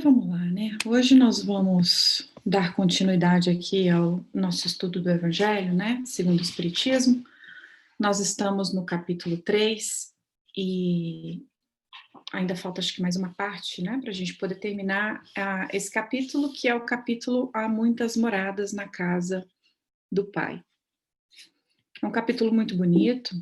Vamos lá, né? Hoje nós vamos dar continuidade aqui ao nosso estudo do Evangelho, né? Segundo o Espiritismo. Nós estamos no capítulo 3 e ainda falta acho que mais uma parte, né? Para a gente poder terminar esse capítulo, que é o capítulo Há Muitas Moradas na Casa do Pai. É um capítulo muito bonito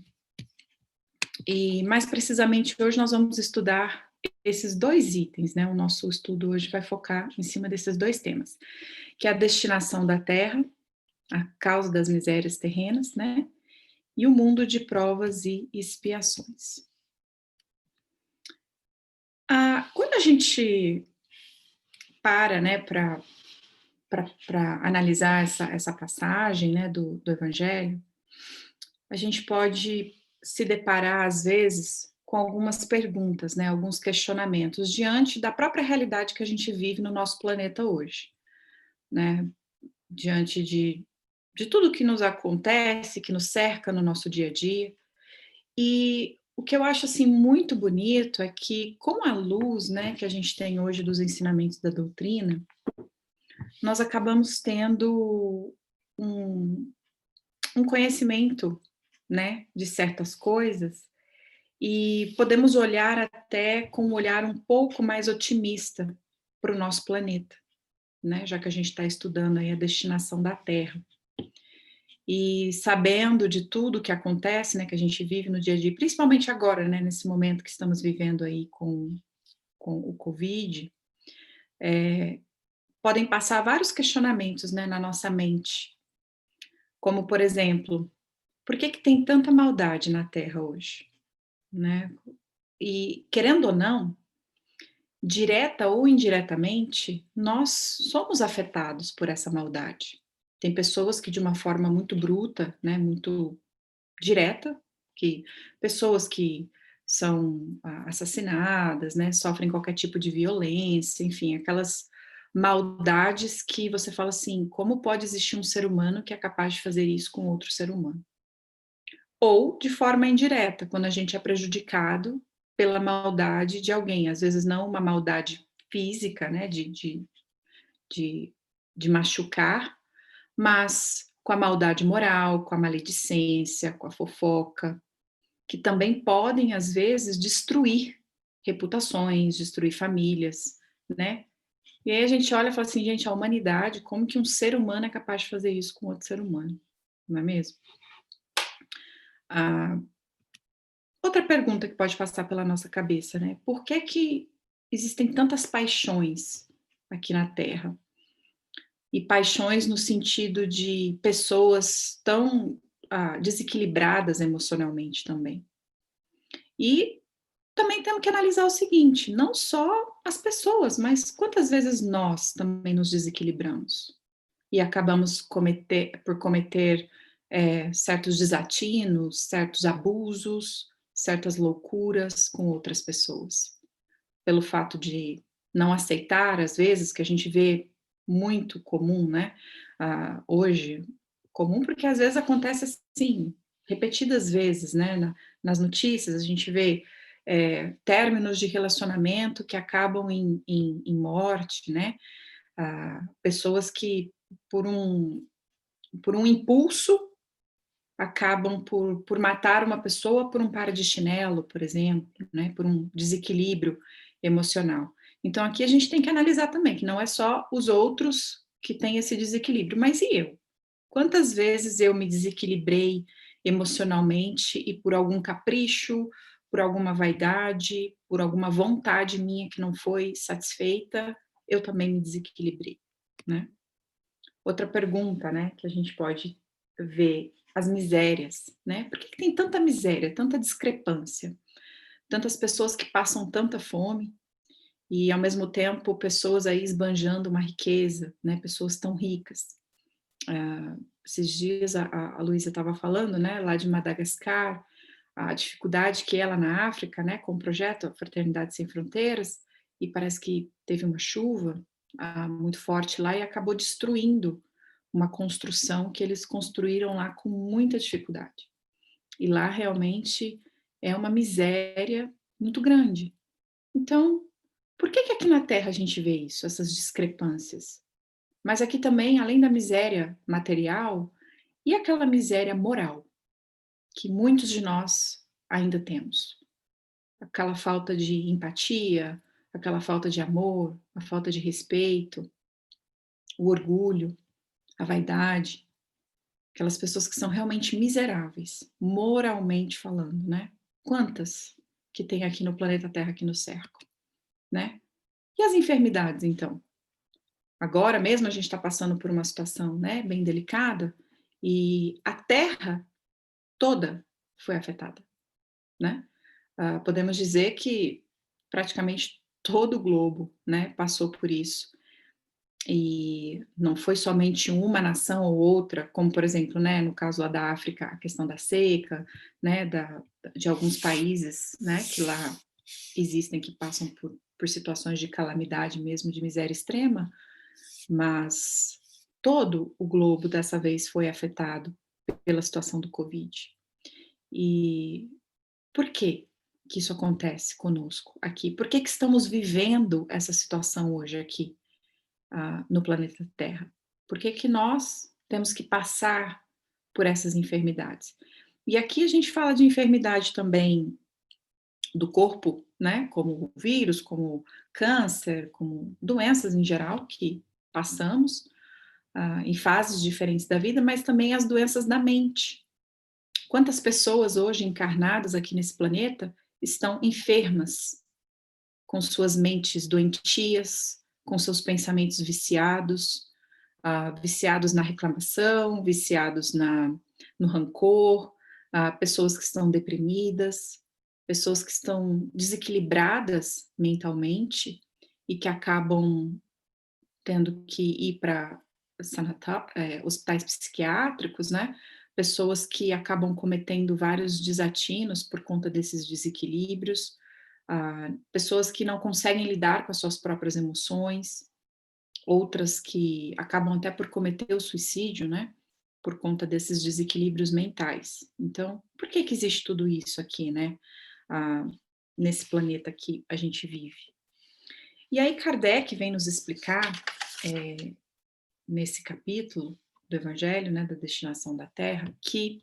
e, mais precisamente, hoje nós vamos estudar esses dois itens, né? O nosso estudo hoje vai focar em cima desses dois temas, que é a destinação da terra, a causa das misérias terrenas, né? E o mundo de provas e expiações. Quando a gente para, né, para analisar essa passagem, né, do Evangelho, a gente pode se deparar, às vezes, com algumas perguntas, né, alguns questionamentos, diante da própria realidade que a gente vive no nosso planeta hoje, né? Diante de tudo que nos acontece, que nos cerca no nosso dia a dia. E o que eu acho, assim, muito bonito é que, com a luz, né, que a gente tem hoje dos ensinamentos da doutrina, nós acabamos tendo um, um conhecimento, né, de certas coisas e podemos olhar até com um olhar um pouco mais otimista para o nosso planeta, né, já que a gente está estudando aí a destinação da Terra. E sabendo de tudo que acontece, né, que a gente vive no dia a dia, principalmente agora, né, nesse momento que estamos vivendo aí com o Covid, podem passar vários questionamentos, né, na nossa mente, como, por exemplo, por que tem tanta maldade na Terra hoje, né? E, querendo ou não, direta ou indiretamente, nós somos afetados por essa maldade. Tem pessoas que, de uma forma muito bruta, né, muito direta, que pessoas que são assassinadas, né, sofrem qualquer tipo de violência, enfim, aquelas maldades que você fala assim, como pode existir um ser humano que é capaz de fazer isso com outro ser humano? Ou de forma indireta, quando a gente é prejudicado pela maldade de alguém, às vezes não uma maldade física, né, de, de machucar, mas com a maldade moral, com a maledicência, com a fofoca, que também podem, às vezes, destruir reputações, destruir famílias, né? E aí a gente olha e fala assim, gente, a humanidade, como que um ser humano é capaz de fazer isso com outro ser humano, não é mesmo? Ah, outra pergunta que pode passar pela nossa cabeça, né? Por que existem tantas paixões aqui na Terra? E paixões no sentido de pessoas tão desequilibradas emocionalmente também. E também temos que analisar o seguinte, não só as pessoas, mas quantas vezes nós também nos desequilibramos e acabamos por cometer certos desatinos, certos abusos, certas loucuras com outras pessoas. Pelo fato de não aceitar, às vezes, que a gente vê muito comum, né, hoje, comum porque às vezes acontece assim, repetidas vezes, né, nas notícias, a gente vê términos de relacionamento que acabam em morte, né, pessoas que por um impulso acabam por matar uma pessoa por um par de chinelo, por exemplo, né, por um desequilíbrio emocional. Então aqui a gente tem que analisar também que não é só os outros que têm esse desequilíbrio, mas e eu? Quantas vezes eu me desequilibrei emocionalmente e por algum capricho, por alguma vaidade, por alguma vontade minha que não foi satisfeita, eu também me desequilibrei, né? Outra pergunta, né, que a gente pode ver, as misérias, né? Por que tem tanta miséria, tanta discrepância? Tantas pessoas que passam tanta fome e, ao mesmo tempo, pessoas aí esbanjando uma riqueza, né? Pessoas tão ricas. Esses dias a Luísa estava falando, né, lá de Madagascar, a dificuldade que ela na África, né, com o projeto Fraternidade Sem Fronteiras, e parece que teve uma chuva muito forte lá e acabou destruindo uma construção que eles construíram lá com muita dificuldade. E lá realmente é uma miséria muito grande. Então, Por que que aqui na Terra a gente vê isso, essas discrepâncias? Mas aqui também, além da miséria material, e aquela miséria moral, que muitos de nós ainda temos. Aquela falta de empatia, aquela falta de amor, a falta de respeito, o orgulho, a vaidade, aquelas pessoas que são realmente miseráveis, moralmente falando, né? Quantas que tem aqui no planeta Terra, aqui no cerco, né? E as enfermidades, então? Agora mesmo a gente está passando por uma situação, né, bem delicada, e a Terra toda foi afetada, né? Podemos dizer que praticamente todo o globo, né, passou por isso. E não foi somente uma nação ou outra, como por exemplo, né, no caso lá da África, a questão da seca, né, de alguns países, né, que lá existem, que passam por situações de calamidade mesmo, de miséria extrema, mas todo o globo dessa vez foi afetado pela situação do Covid. E por que que isso acontece conosco aqui? Por que que estamos vivendo essa situação hoje aqui, no planeta Terra? Por que que nós temos que passar por essas enfermidades? E aqui a gente fala de enfermidade também do corpo, né, como vírus, como câncer, como doenças em geral que passamos, em fases diferentes da vida, mas também as doenças da mente. Quantas pessoas hoje encarnadas aqui nesse planeta estão enfermas, com suas mentes doentias, com seus pensamentos viciados, viciados na reclamação, viciados no rancor, pessoas que estão deprimidas, pessoas que estão desequilibradas mentalmente e que acabam tendo que ir para hospitais psiquiátricos, né? Pessoas que acabam cometendo vários desatinos por conta desses desequilíbrios, pessoas que não conseguem lidar com as suas próprias emoções, outras que acabam até por cometer o suicídio, né? Por conta desses desequilíbrios mentais. Então, por que que existe tudo isso aqui, né? Ah, nesse planeta que a gente vive. E aí Kardec vem nos explicar, nesse capítulo do Evangelho, né, da destinação da Terra, que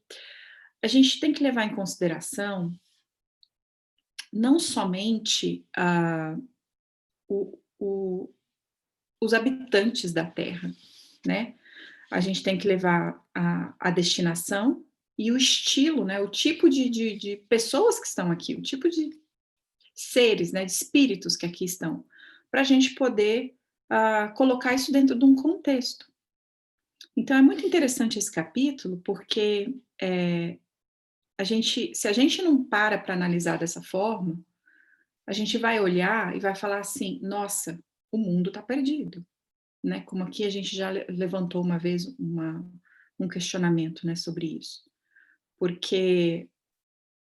a gente tem que levar em consideração não somente o, os habitantes da Terra, né? A gente tem que levar a destinação e o estilo, né? O tipo de pessoas que estão aqui, o tipo de seres, né? De espíritos que aqui estão, para a gente poder colocar isso dentro de um contexto. Então é muito interessante esse capítulo, porque se a gente não para analisar dessa forma, a gente vai olhar e vai falar assim: nossa, o mundo está perdido, né? Como aqui a gente já levantou uma vez um questionamento, né, sobre isso, porque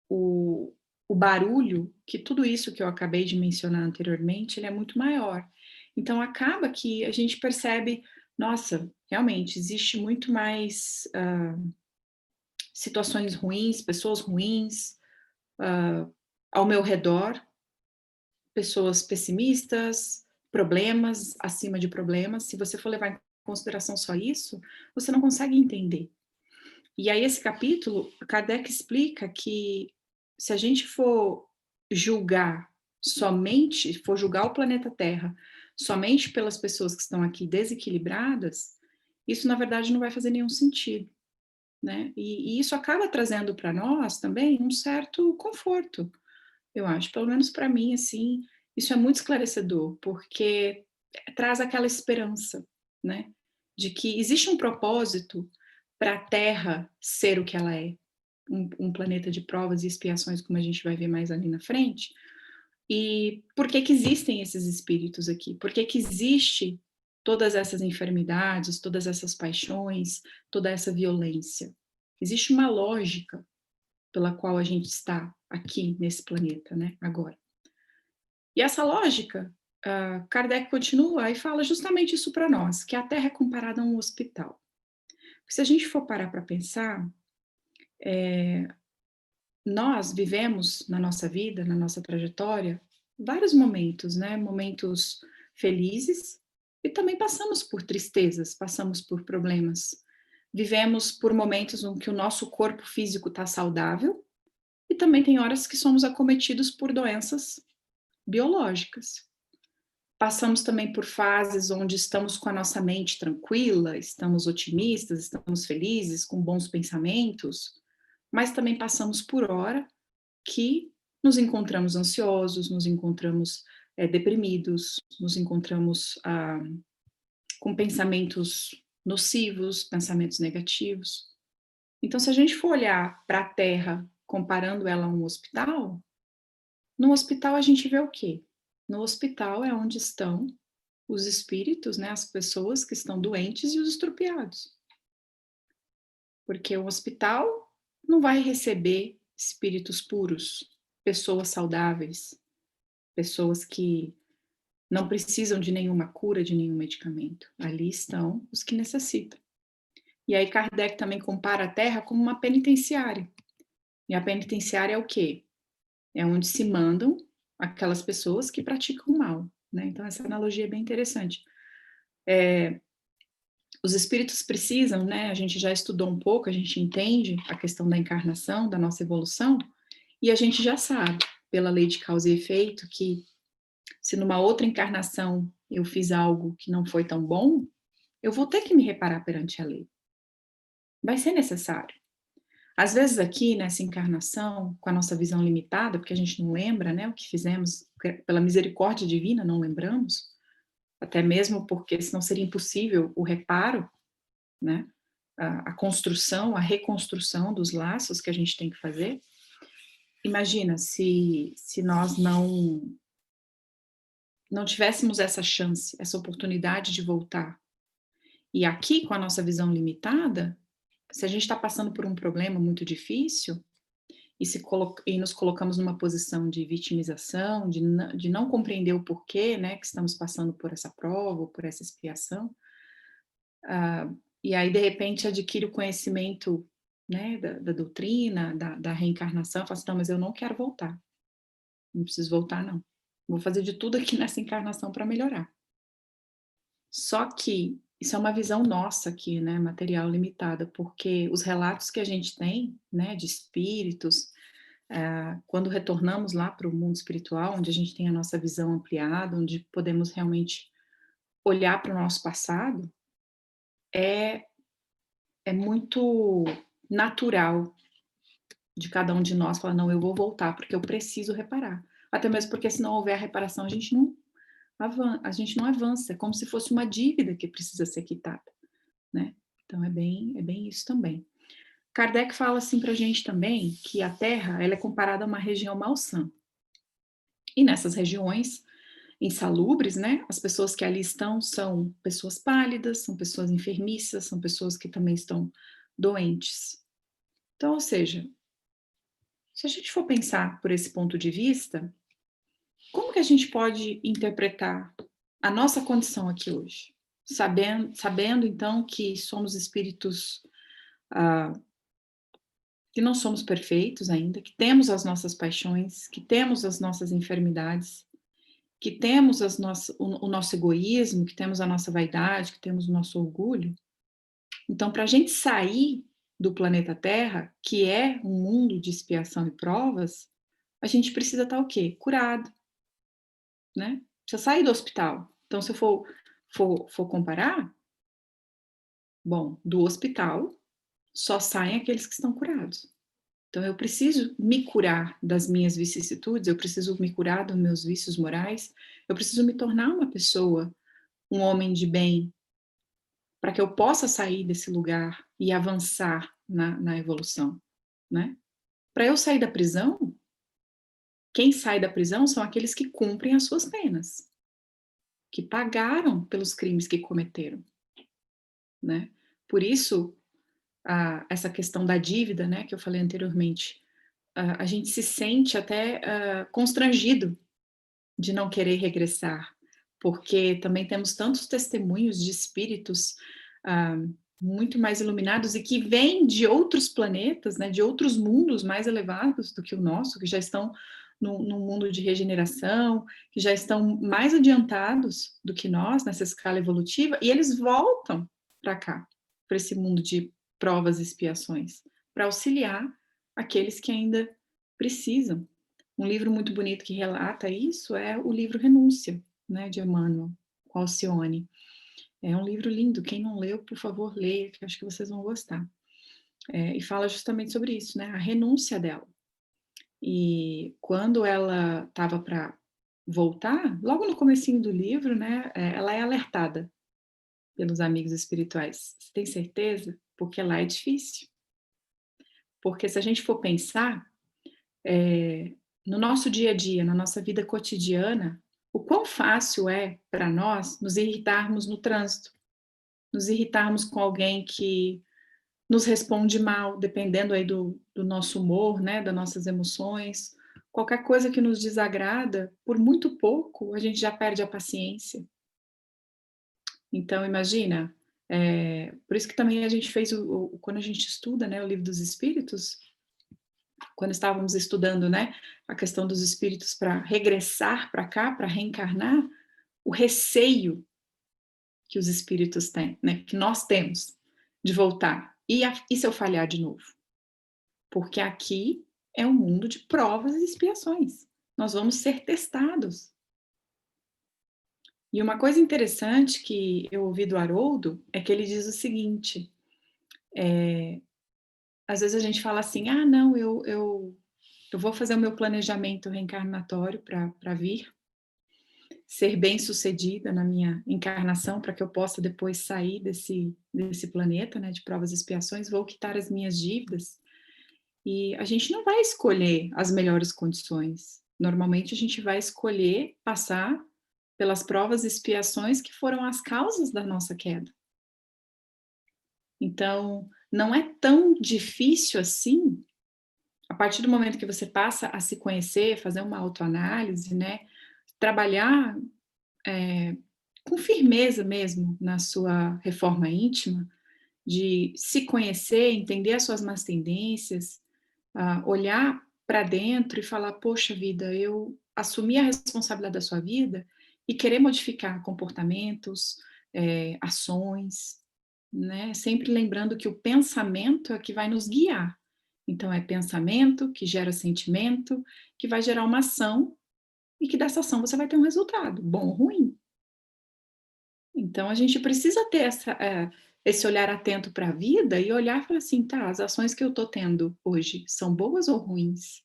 o, o barulho, que tudo isso que eu acabei de mencionar anteriormente, ele é muito maior. Então acaba que a gente percebe, nossa, realmente existe muito mais situações ruins, pessoas ruins ao meu redor, pessoas pessimistas, problemas acima de problemas. Se você for levar em consideração só isso, você não consegue entender. E aí esse capítulo, Kardec explica que se a gente for julgar somente, for julgar o planeta Terra somente pelas pessoas que estão aqui desequilibradas, isso na verdade não vai fazer nenhum sentido, né? E isso acaba trazendo para nós também um certo conforto, eu acho, pelo menos para mim, assim, isso é muito esclarecedor, porque traz aquela esperança, né? De que existe um propósito para a Terra ser o que ela é, um planeta de provas e expiações, como a gente vai ver mais ali na frente. E por que que existem esses espíritos aqui? Por que que existe todas essas enfermidades, todas essas paixões, toda essa violência? Existe uma lógica pela qual a gente está aqui nesse planeta, né, agora. E essa lógica, Kardec continua e fala justamente isso para nós, que a Terra é comparada a um hospital. Se a gente for parar para pensar, nós vivemos na nossa vida, na nossa trajetória, vários momentos, né? Momentos felizes e também passamos por tristezas, passamos por problemas. Vivemos por momentos em que o nosso corpo físico está saudável e também tem horas que somos acometidos por doenças biológicas. Passamos também por fases onde estamos com a nossa mente tranquila, estamos otimistas, estamos felizes, com bons pensamentos, mas também passamos por hora que nos encontramos ansiosos, nos encontramos deprimidos, nos encontramos com pensamentos nocivos, pensamentos negativos. Então, se a gente for olhar para a Terra comparando ela a um hospital, no hospital a gente vê o quê? No hospital é onde estão os espíritos, né, as pessoas que estão doentes e os estropiados. Porque o hospital não vai receber espíritos puros, pessoas saudáveis, pessoas que não precisam de nenhuma cura, de nenhum medicamento. Ali estão os que necessitam. E aí Kardec também compara a Terra como uma penitenciária. E a penitenciária é o quê? É onde se mandam aquelas pessoas que praticam o mal, né? Então essa analogia é bem interessante. Os espíritos precisam, né? A gente já estudou um pouco, a gente entende a questão da encarnação, da nossa evolução, e a gente já sabe, pela lei de causa e efeito, que se numa outra encarnação eu fiz algo que não foi tão bom, eu vou ter que me reparar perante a lei. Vai ser necessário. Às vezes aqui, nessa encarnação, com a nossa visão limitada, porque a gente não lembra, né, o que fizemos, pela misericórdia divina, não lembramos, até mesmo porque senão seria impossível o reparo, né, a construção, a reconstrução dos laços que a gente tem que fazer. Imagina se nós não tivéssemos essa chance, essa oportunidade de voltar. E aqui, com a nossa visão limitada, se a gente está passando por um problema muito difícil e nos colocamos numa posição de vitimização, de não compreender o porquê, né, que estamos passando por essa prova ou por essa expiação, e aí de repente adquire o conhecimento, né, da doutrina, da reencarnação, fala assim, não, mas eu não quero voltar, não preciso voltar não, vou fazer de tudo aqui nessa encarnação para melhorar. Só que isso é uma visão nossa aqui, né, material limitada, porque os relatos que a gente tem, né, de espíritos, quando retornamos lá para o mundo espiritual, onde a gente tem a nossa visão ampliada, onde podemos realmente olhar para o nosso passado, é, é muito natural de cada um de nós falar, não, eu vou voltar, porque eu preciso reparar. Até mesmo porque se não houver a reparação, a gente não avança, é como se fosse uma dívida que precisa ser quitada, né? Então é bem isso também. Kardec fala assim para a gente também que a Terra ela é comparada a uma região malsã. E nessas regiões insalubres, né, as pessoas que ali estão são pessoas pálidas, são pessoas enfermiças, são pessoas que também estão doentes. Então, ou seja, se a gente for pensar por esse ponto de vista, como que a gente pode interpretar a nossa condição aqui hoje? Sabendo então que somos espíritos ah, que não somos perfeitos ainda, que temos as nossas paixões, que temos as nossas enfermidades, que temos o nosso egoísmo, que temos a nossa vaidade, que temos o nosso orgulho. Então, para a gente sair do planeta Terra, que é um mundo de expiação e provas, a gente precisa estar o quê? Curado, né? Precisa sair do hospital. Então, se eu for comparar, bom, do hospital só saem aqueles que estão curados. Então, eu preciso me curar das minhas vicissitudes, eu preciso me curar dos meus vícios morais, eu preciso me tornar uma pessoa, um homem de bem, para que eu possa sair desse lugar e avançar na evolução, né? Para eu sair da prisão, quem sai da prisão são aqueles que cumprem as suas penas, que pagaram pelos crimes que cometeram, né? Por isso, essa questão da dívida, né, que eu falei anteriormente, a gente se sente até constrangido de não querer regressar, porque também temos tantos testemunhos de espíritos muito mais iluminados e que vêm de outros planetas, né, de outros mundos mais elevados do que o nosso, que já estão num mundo de regeneração, que já estão mais adiantados do que nós nessa escala evolutiva, e eles voltam para cá, para esse mundo de provas e expiações, para auxiliar aqueles que ainda precisam. Um livro muito bonito que relata isso é o livro Renúncia, né, de Emmanuel, com Alcione. É um livro lindo, quem não leu, por favor, leia, que eu acho que vocês vão gostar. E fala justamente sobre isso, né, a renúncia dela. E quando ela estava para voltar, logo no comecinho do livro, né, ela é alertada pelos amigos espirituais. Você tem certeza? Porque lá é difícil. Porque se a gente for pensar, no nosso dia a dia, na nossa vida cotidiana, o quão fácil é para nós nos irritarmos no trânsito, nos irritarmos com alguém que nos responde mal, dependendo aí do nosso humor, né, das nossas emoções. Qualquer coisa que nos desagrada, por muito pouco, a gente já perde a paciência. Então, imagina, por isso que também a gente fez, quando a gente estuda, né, o Livro dos Espíritos, quando estávamos estudando, né, a questão dos espíritos para regressar para cá, para reencarnar, o receio que os espíritos têm, né, que nós temos de voltar. E se eu falhar de novo? Porque aqui é um mundo de provas e expiações. Nós vamos ser testados. E uma coisa interessante que eu ouvi do Haroldo é que ele diz o seguinte: às vezes a gente fala assim, ah, não, eu vou fazer o meu planejamento reencarnatório para vir, ser bem-sucedida na minha encarnação, para que eu possa depois sair desse planeta, né, de provas e expiações, vou quitar as minhas dívidas. E a gente não vai escolher as melhores condições. Normalmente a gente vai escolher passar pelas provas e expiações que foram as causas da nossa queda. Então, não é tão difícil assim, a partir do momento que você passa a se conhecer, fazer uma autoanálise, né? Trabalhar com firmeza mesmo na sua reforma íntima, de se conhecer, entender as suas más tendências, olhar para dentro e falar, poxa vida, eu assumi a responsabilidade da sua vida e querer modificar comportamentos, ações, né? Sempre lembrando que o pensamento é que vai nos guiar. Então, é pensamento que gera sentimento, que vai gerar uma ação e que dessa ação você vai ter um resultado, bom ou ruim. Então, a gente precisa ter esse olhar atento para a vida e olhar e falar assim, tá, as ações que eu estou tendo hoje são boas ou ruins?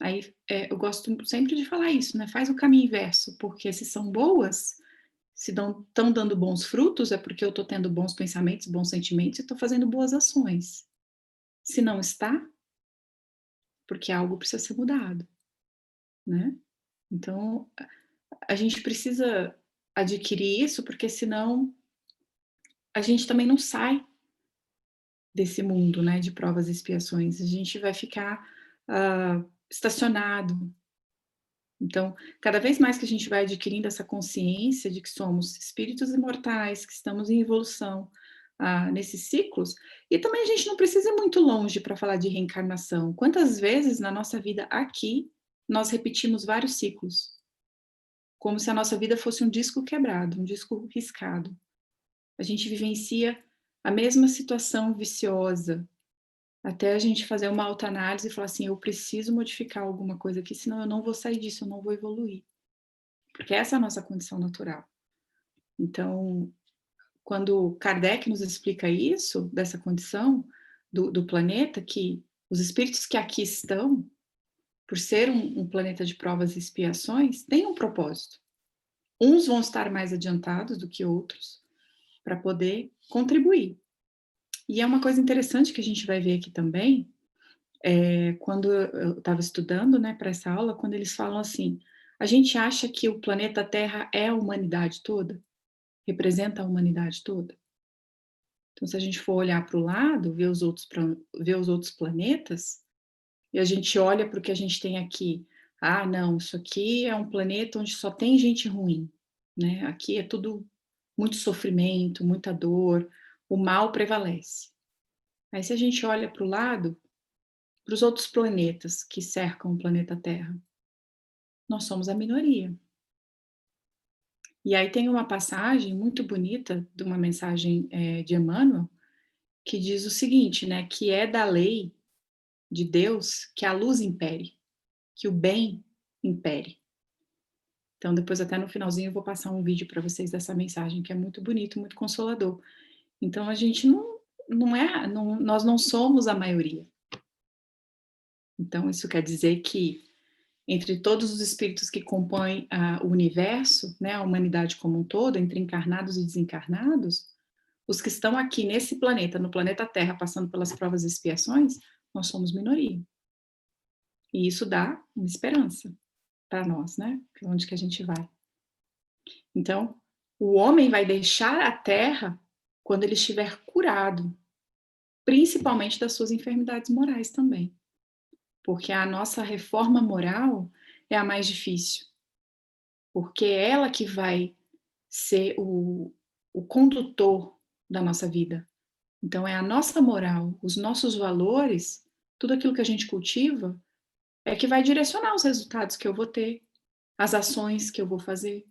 Aí, eu gosto sempre de falar isso, né? Faz o caminho inverso, porque se são boas, se estão dando bons frutos, é porque eu estou tendo bons pensamentos, bons sentimentos e estou fazendo boas ações. Se não está, porque algo precisa ser mudado, né? Então, a gente precisa adquirir isso, porque senão a gente também não sai desse mundo, né, de provas e expiações. A gente vai ficar estacionado. Então, cada vez mais que a gente vai adquirindo essa consciência de que somos espíritos imortais, que estamos em evolução nesses ciclos, e também a gente não precisa ir muito longe para falar de reencarnação. Quantas vezes na nossa vida aqui nós repetimos vários ciclos, como se a nossa vida fosse um disco quebrado, um disco riscado. A gente vivencia a mesma situação viciosa, até a gente fazer uma autoanálise e falar assim, eu preciso modificar alguma coisa aqui, senão eu não vou sair disso, eu não vou evoluir. Porque essa é a nossa condição natural. Então, quando Kardec nos explica isso, dessa condição do planeta, que os espíritos que aqui estão, por ser um planeta de provas e expiações, têm um propósito. Uns vão estar mais adiantados do que outros, para poder contribuir. E é uma coisa interessante que a gente vai ver aqui também, quando eu estava estudando, né, para essa aula, quando eles falam assim, a gente acha que o planeta Terra é a humanidade toda? Representa a humanidade toda? Então, se a gente for olhar para o lado, ver os outros planetas, e a gente olha para o que a gente tem aqui, ah, não, isso aqui é um planeta onde só tem gente ruim, né? Aqui é tudo muito sofrimento, muita dor, o mal prevalece. Aí, se a gente olha para o lado, para os outros planetas que cercam o planeta Terra. Nós somos a minoria. E aí tem uma passagem muito bonita de uma mensagem de Emmanuel, que diz o seguinte, né, que é da lei de Deus que a luz impere, que o bem impere. Então depois até no finalzinho eu vou passar um vídeo para vocês dessa mensagem, que é muito bonito, muito consolador. Então a gente nós não somos a maioria. Então isso quer dizer que entre todos os espíritos que compõem o universo, né, a humanidade como um todo, entre encarnados e desencarnados, os que estão aqui nesse planeta, no planeta Terra, passando pelas provas e expiações, nós somos minoria. E isso dá uma esperança para nós, né? Onde que a gente vai. Então, o homem vai deixar a Terra quando ele estiver curado, principalmente das suas enfermidades morais também. Porque a nossa reforma moral é a mais difícil. Porque é ela que vai ser o condutor da nossa vida. Então, é a nossa moral, os nossos valores, tudo aquilo que a gente cultiva, é que vai direcionar os resultados que eu vou ter, as ações que eu vou fazer,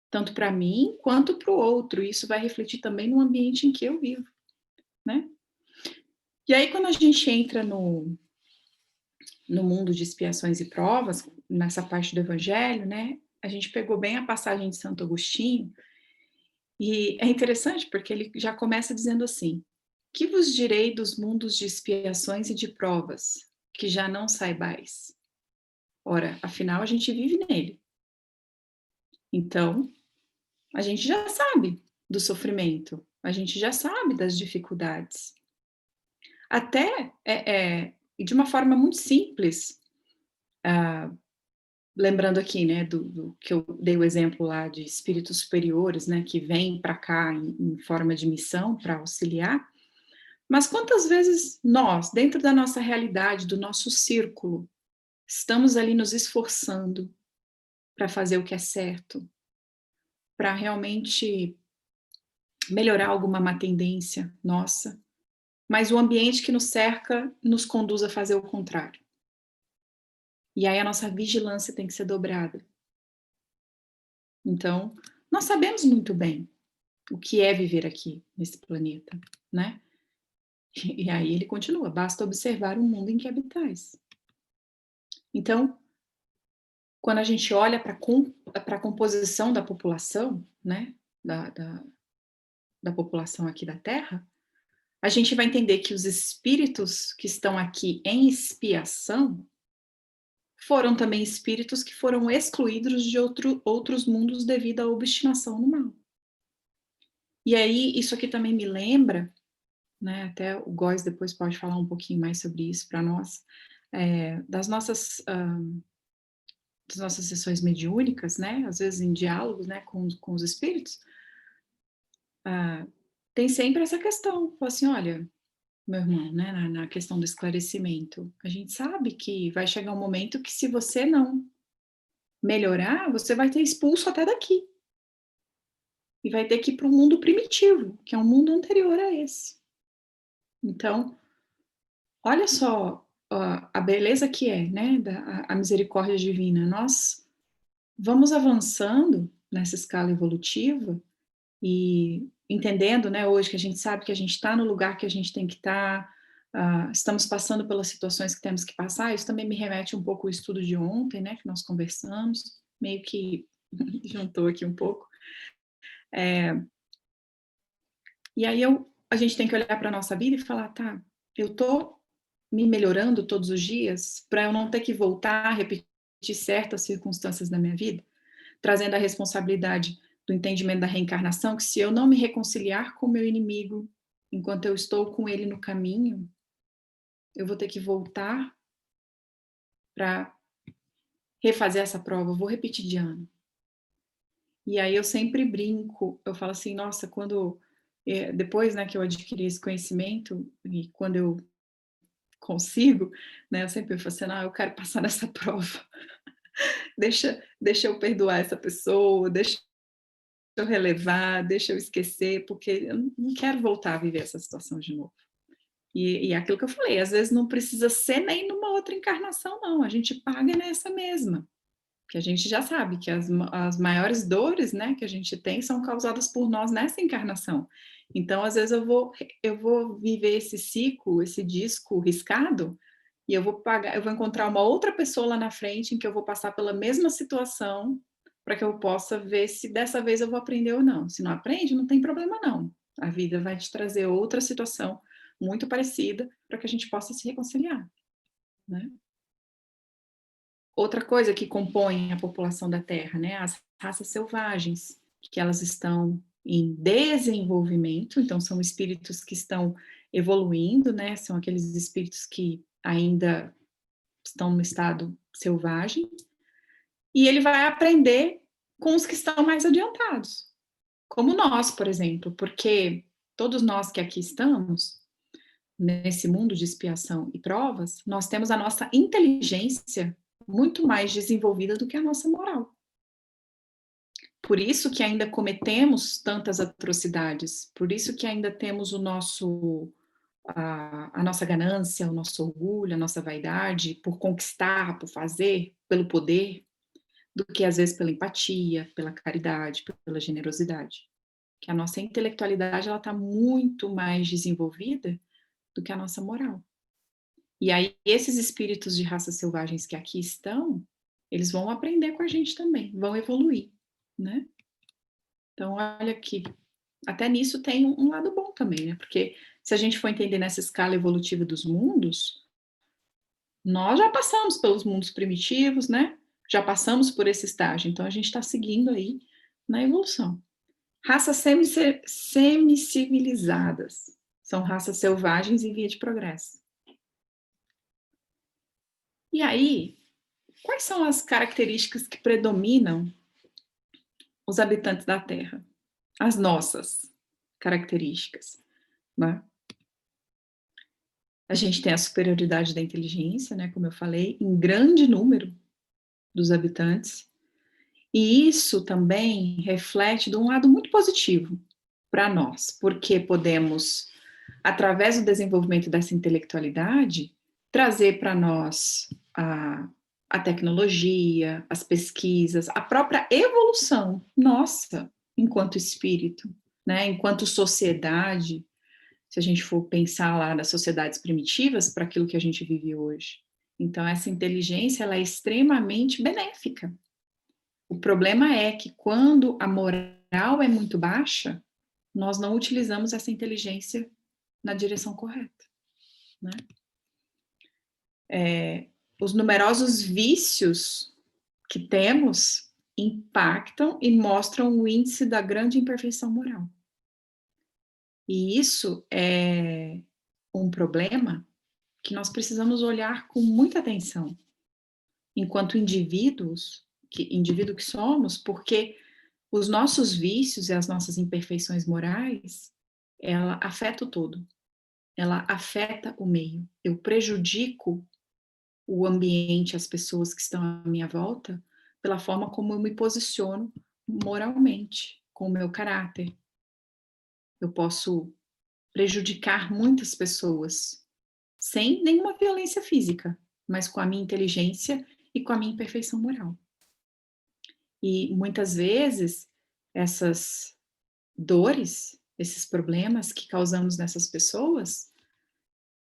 tanto para mim quanto para o outro. E isso vai refletir também no ambiente em que eu vivo, né? E aí, quando a gente entra no mundo de expiações e provas, nessa parte do Evangelho, né? A gente pegou bem a passagem de Santo Agostinho, e é interessante porque ele já começa dizendo assim: que vos direi dos mundos de expiações e de provas, que já não saibais? Ora, afinal, a gente vive nele. Então, a gente já sabe do sofrimento, a gente já sabe das dificuldades. Até, de uma forma muito simples, lembrando aqui, né, do que eu dei o exemplo lá de espíritos superiores, né, que vêm para cá em forma de missão para auxiliar. Mas quantas vezes nós, dentro da nossa realidade, do nosso círculo, estamos ali nos esforçando para fazer o que é certo, para realmente melhorar alguma má tendência nossa, mas o ambiente que nos cerca nos conduz a fazer o contrário. E aí a nossa vigilância tem que ser dobrada. Então, nós sabemos muito bem o que é viver aqui nesse planeta, né? E aí ele continua: basta observar o mundo em que habitais. Então, quando a gente olha para a composição da população, né, da população aqui da Terra, a gente vai entender que os espíritos que estão aqui em expiação foram também espíritos que foram excluídos de outros mundos devido à obstinação no mal. E aí, isso aqui também me lembra, né, até o Góes depois pode falar um pouquinho mais sobre isso para nós, das nossas sessões mediúnicas, né, às vezes em diálogos, né, com os espíritos, tem sempre essa questão, fala assim, olha, meu irmão, né, na questão do esclarecimento, a gente sabe que vai chegar um momento que se você não melhorar, você vai ter expulso até daqui. E vai ter que ir para o mundo primitivo, que é um mundo anterior a esse. Então, olha só a beleza que é, né, a misericórdia divina. Nós vamos avançando nessa escala evolutiva e entendendo, né, hoje que a gente sabe que a gente está no lugar que a gente tem que estar, estamos passando pelas situações que temos que passar. Isso também me remete um pouco ao estudo de ontem, né, que nós conversamos, meio que juntou aqui um pouco. E aí a gente tem que olhar para a nossa vida e falar, tá, eu estou me melhorando todos os dias para eu não ter que voltar a repetir certas circunstâncias da minha vida, trazendo a responsabilidade do entendimento da reencarnação, que se eu não me reconciliar com o meu inimigo enquanto eu estou com ele no caminho, eu vou ter que voltar para refazer essa prova, eu vou repetir de ano. E aí eu sempre brinco, eu falo assim, nossa, quando depois, né, que eu adquiri esse conhecimento e quando eu consigo, né, eu sempre falo assim, eu quero passar nessa prova, deixa eu perdoar essa pessoa, deixa eu relevar, deixa eu esquecer, porque eu não quero voltar a viver essa situação de novo. E aquilo que eu falei, às vezes não precisa ser nem numa outra encarnação, não. A gente paga nessa mesma. Que a gente já sabe que as maiores dores, né, que a gente tem são causadas por nós nessa encarnação. Então, às vezes, eu vou viver esse ciclo, esse disco riscado, e eu vou encontrar uma outra pessoa lá na frente em que eu vou passar pela mesma situação, para que eu possa ver se dessa vez eu vou aprender ou não. Se não aprende, não tem problema não. A vida vai te trazer outra situação muito parecida para que a gente possa se reconciliar, né? Outra coisa que compõe a população da Terra, né, as raças selvagens, que elas estão em desenvolvimento, então são espíritos que estão evoluindo, né, são aqueles espíritos que ainda estão no estado selvagem, e ele vai aprender com os que estão mais adiantados, como nós, por exemplo, porque todos nós que aqui estamos, nesse mundo de expiação e provas, nós temos a nossa inteligência muito mais desenvolvida do que a nossa moral. Por isso que ainda cometemos tantas atrocidades, por isso que ainda temos a nossa ganância, o nosso orgulho, a nossa vaidade por conquistar, por fazer, pelo poder, do que às vezes pela empatia, pela caridade, pela generosidade. Que a nossa intelectualidade ela está muito mais desenvolvida do que a nossa moral. E aí, esses espíritos de raças selvagens que aqui estão, eles vão aprender com a gente também, vão evoluir, né? Então, olha que até nisso tem um lado bom também, né? Porque se a gente for entender nessa escala evolutiva dos mundos, nós já passamos pelos mundos primitivos, né? Já passamos por esse estágio, então a gente está seguindo aí na evolução. Raças semicivilizadas são raças selvagens em via de progresso. E aí, quais são as características que predominam os habitantes da Terra? As nossas características, né? A gente tem a superioridade da inteligência, né, como eu falei, em grande número dos habitantes, e isso também reflete de um lado muito positivo para nós, porque podemos, através do desenvolvimento dessa intelectualidade, trazer para nós a tecnologia, as pesquisas, a própria evolução nossa, enquanto espírito, né, enquanto sociedade, se a gente for pensar lá nas sociedades primitivas, para aquilo que a gente vive hoje. Então, essa inteligência ela é extremamente benéfica. O problema é que quando a moral é muito baixa, nós não utilizamos essa inteligência na direção correta, né? Os numerosos vícios que temos impactam e mostram o índice da grande imperfeição moral. E isso é um problema que nós precisamos olhar com muita atenção, enquanto indivíduo que somos, porque os nossos vícios e as nossas imperfeições morais, ela afeta o todo, ela afeta o meio. Eu prejudico o ambiente, as pessoas que estão à minha volta, pela forma como eu me posiciono moralmente, com o meu caráter. Eu posso prejudicar muitas pessoas sem nenhuma violência física, mas com a minha inteligência e com a minha imperfeição moral. E muitas vezes essas dores, esses problemas que causamos nessas pessoas,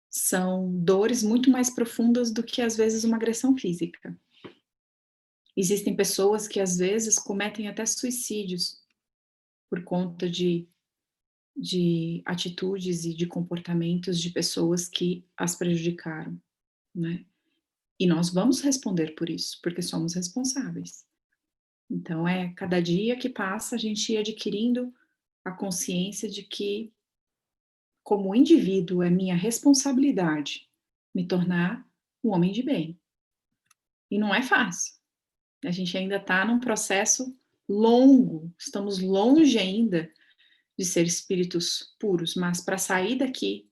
são dores muito mais profundas do que às vezes uma agressão física. Existem pessoas que às vezes cometem até suicídios por conta de atitudes e de comportamentos de pessoas que as prejudicaram, né? E nós vamos responder por isso, porque somos responsáveis. Então, cada dia que passa, a gente ir adquirindo a consciência de que, como indivíduo, é minha responsabilidade me tornar um homem de bem. E não é fácil. A gente ainda está num processo longo, estamos longe ainda de ser espíritos puros, mas para sair daqui,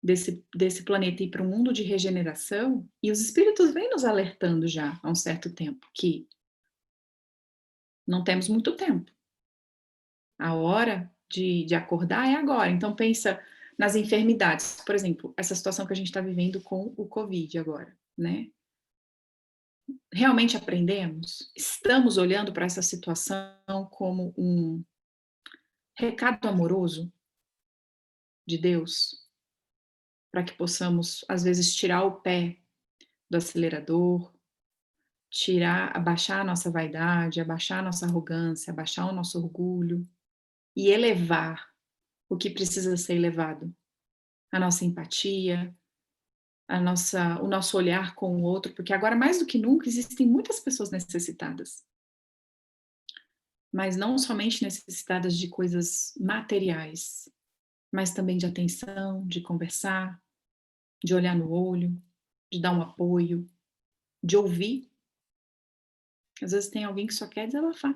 desse planeta e ir para um mundo de regeneração, e os espíritos vêm nos alertando já há um certo tempo, que não temos muito tempo. A hora de acordar é agora. Então pensa, nas enfermidades. Por exemplo, essa situação que a gente está vivendo com o Covid agora, né? Realmente aprendemos? Estamos olhando para essa situação como um recado amoroso de Deus, para que possamos, às vezes, tirar o pé do acelerador, abaixar a nossa vaidade, abaixar a nossa arrogância, abaixar o nosso orgulho e elevar o que precisa ser elevado. A nossa empatia, o nosso olhar com o outro, porque agora mais do que nunca existem muitas pessoas necessitadas, mas não somente necessitadas de coisas materiais, mas também de atenção, de conversar, de olhar no olho, de dar um apoio, de ouvir. Às vezes tem alguém que só quer desabafar.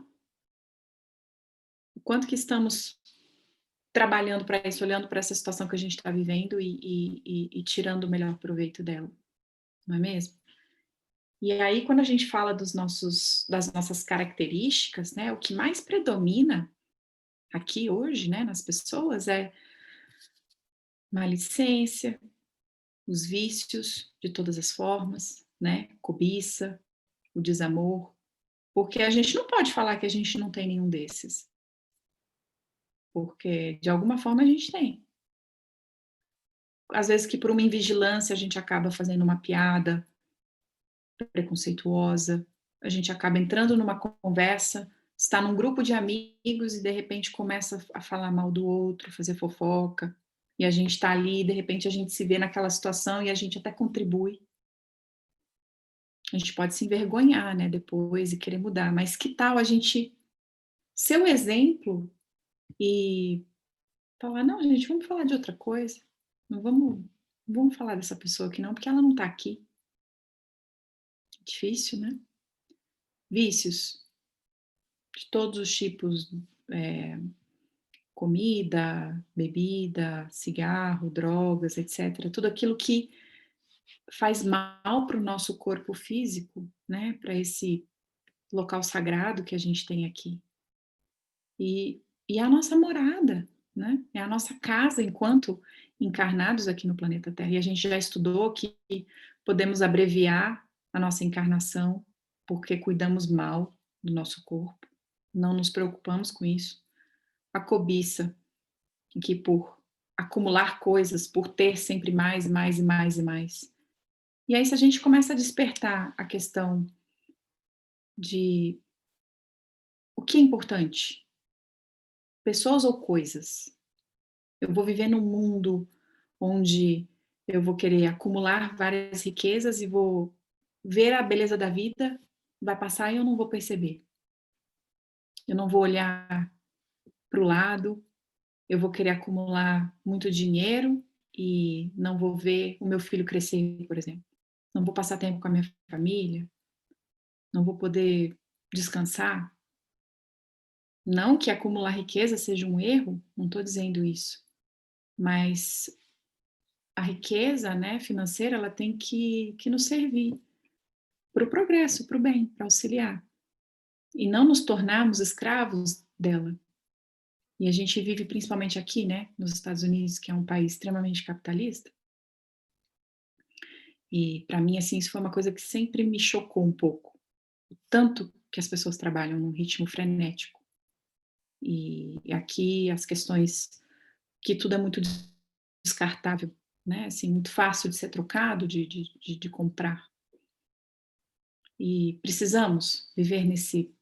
O quanto que estamos trabalhando para isso, olhando para essa situação que a gente está vivendo e tirando o melhor proveito dela, não é mesmo? E aí, quando a gente fala das nossas características, né, o que mais predomina aqui hoje, né, nas pessoas é maledicência, os vícios de todas as formas, né, cobiça, o desamor, porque a gente não pode falar que a gente não tem nenhum desses, porque de alguma forma a gente tem. Às vezes que por uma invigilância a gente acaba fazendo uma piada preconceituosa, a gente acaba entrando numa conversa, está num grupo de amigos e de repente começa a falar mal do outro, fazer fofoca, e a gente está ali, e de repente a gente se vê naquela situação e a gente até contribui. A gente pode se envergonhar, né, depois e querer mudar, mas que tal a gente ser o exemplo e falar: "Não, gente, vamos falar de outra coisa, não vamos falar dessa pessoa aqui não, porque ela não está aqui". Difícil, né? Vícios de todos os tipos, eh, comida, bebida, cigarro, drogas, etcétera, tudo aquilo que faz mal para o nosso corpo físico, né, para esse local sagrado que a gente tem aqui. E é a nossa morada, né, é a nossa casa enquanto encarnados aqui no planeta Terra. E a gente já estudou que podemos abreviar a nossa encarnação, porque cuidamos mal do nosso corpo, não nos preocupamos com isso. A cobiça, que por acumular coisas, por ter sempre mais, mais e mais e mais. E aí se a gente começa a despertar a questão de o que é importante, pessoas ou coisas? Eu vou viver num mundo onde eu vou querer acumular várias riquezas e vou ver a beleza da vida, vai passar e eu não vou perceber. Eu não vou olhar para o lado, eu vou querer acumular muito dinheiro e não vou ver o meu filho crescer, por exemplo. Não vou passar tempo com a minha família, não vou poder descansar. Não que acumular riqueza seja um erro, não estou dizendo isso, mas a riqueza, né, financeira, ela tem que nos servir para o progresso, para o bem, para auxiliar, e não nos tornarmos escravos dela. E a gente vive principalmente aqui, né, nos Estados Unidos, que é um país extremamente capitalista, e para mim, assim, isso foi uma coisa que sempre me chocou um pouco, o tanto que as pessoas trabalham num ritmo frenético. E aqui as questões que tudo é muito descartável, né, assim, muito fácil de ser trocado, de comprar. E precisamos viver nesse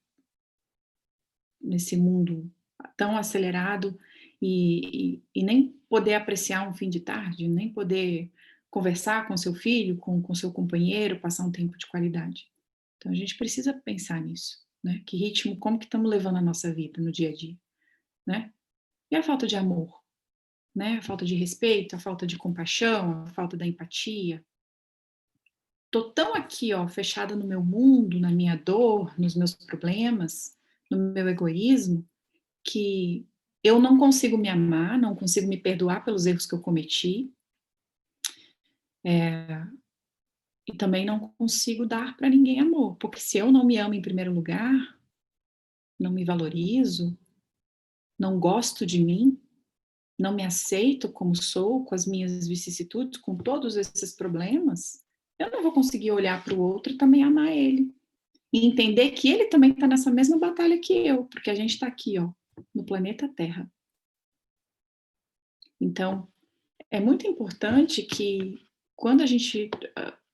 mundo tão acelerado e nem poder apreciar um fim de tarde, nem poder conversar com seu filho, com seu companheiro, passar um tempo de qualidade. Então a gente precisa pensar nisso, né, que ritmo, como que estamos levando a nossa vida no dia a dia, né? E a falta de amor, né, a falta de respeito, a falta de compaixão, a falta da empatia. Tô tão aqui, ó, fechada no meu mundo, na minha dor, nos meus problemas, no meu egoísmo, que eu não consigo me amar, não consigo me perdoar pelos erros que eu cometi, e também não consigo dar para ninguém amor, porque se eu não me amo em primeiro lugar, não me valorizo, não gosto de mim, não me aceito como sou, com as minhas vicissitudes, com todos esses problemas, eu não vou conseguir olhar para o outro e também amar ele. E entender que ele também está nessa mesma batalha que eu, porque a gente está aqui, ó, no planeta Terra. Então, é muito importante que quando a gente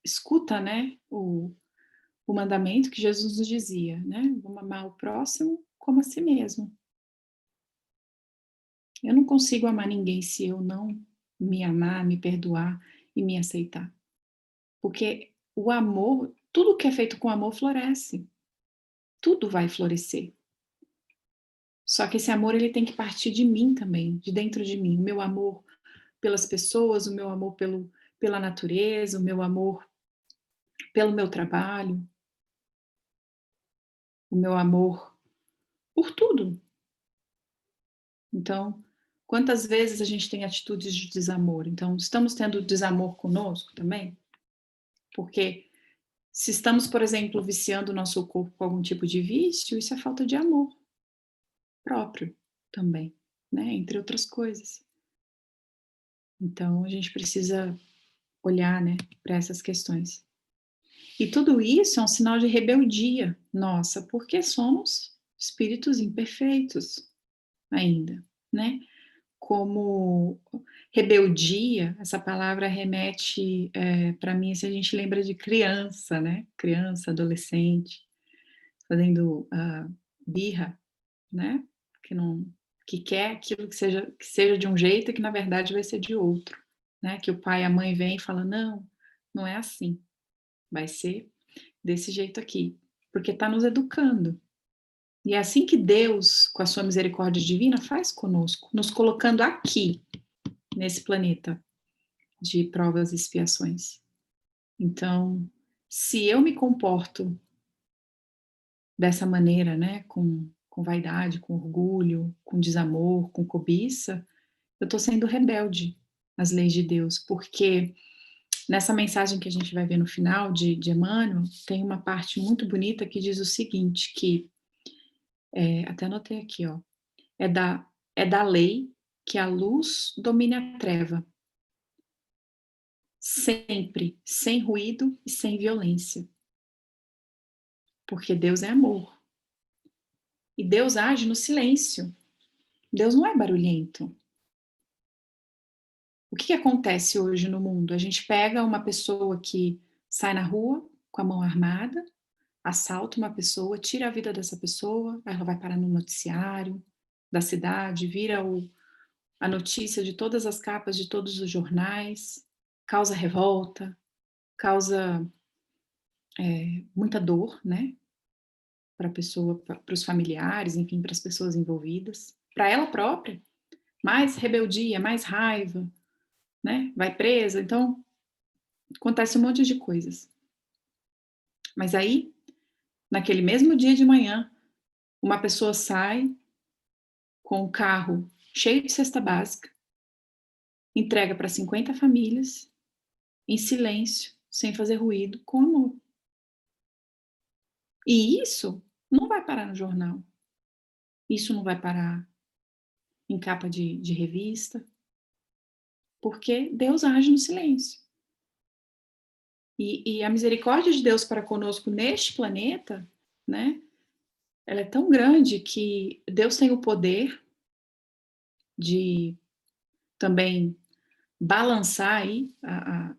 escuta, né, o mandamento que Jesus nos dizia, né, vamos amar o próximo como a si mesmo. Eu não consigo amar ninguém se eu não me amar, me perdoar e me aceitar. Porque o amor, tudo que é feito com amor floresce. Tudo vai florescer. Só que esse amor ele tem que partir de mim também, de dentro de mim. O meu amor pelas pessoas, o meu amor pela natureza, o meu amor pelo meu trabalho, o meu amor por tudo. Então, quantas vezes a gente tem atitudes de desamor? Então, estamos tendo desamor conosco também? Porque se estamos, por exemplo, viciando o nosso corpo com algum tipo de vício, isso é falta de amor próprio também, né? Entre outras coisas. Então, a gente precisa olhar, né, para essas questões. E tudo isso é um sinal de rebeldia nossa, porque somos espíritos imperfeitos ainda, né? Como rebeldia, essa palavra remete para mim, se a gente lembra de criança, né? Criança, adolescente, fazendo birra, né? Que não, que quer aquilo que seja de um jeito e que na verdade vai ser de outro, né? Que o pai e a mãe vêm e falam, não, não é assim, vai ser desse jeito aqui, porque está nos educando. E é assim que Deus, com a sua misericórdia divina, faz conosco, nos colocando aqui, nesse planeta de provas e expiações. Então, se eu me comporto dessa maneira, né, com vaidade, com orgulho, com desamor, com cobiça, eu estou sendo rebelde às leis de Deus, porque nessa mensagem que a gente vai ver no final de Emmanuel, tem uma parte muito bonita que diz o seguinte, que, até anotei aqui, ó, é da lei que a luz domine a treva, sempre, sem ruído e sem violência, porque Deus é amor. E Deus age no silêncio. Deus não é barulhento. O que acontece hoje no mundo? A gente pega uma pessoa que sai na rua com a mão armada, assalta uma pessoa, tira a vida dessa pessoa, ela vai parar no noticiário da cidade, vira a notícia de todas as capas de todos os jornais, causa revolta, causa muita dor, né? Para a pessoa, para os familiares, enfim, para as pessoas envolvidas, para ela própria, mais rebeldia, mais raiva, né? Vai presa, então acontece um monte de coisas. Mas aí, naquele mesmo dia de manhã, uma pessoa sai com um carro cheio de cesta básica, entrega para 50 famílias, em silêncio, sem fazer ruído, com amor. E isso não vai parar no jornal. Isso não vai parar em capa de revista, porque Deus age no silêncio. E a misericórdia de Deus para conosco neste planeta, né? Ela é tão grande que Deus tem o poder de também balançar aí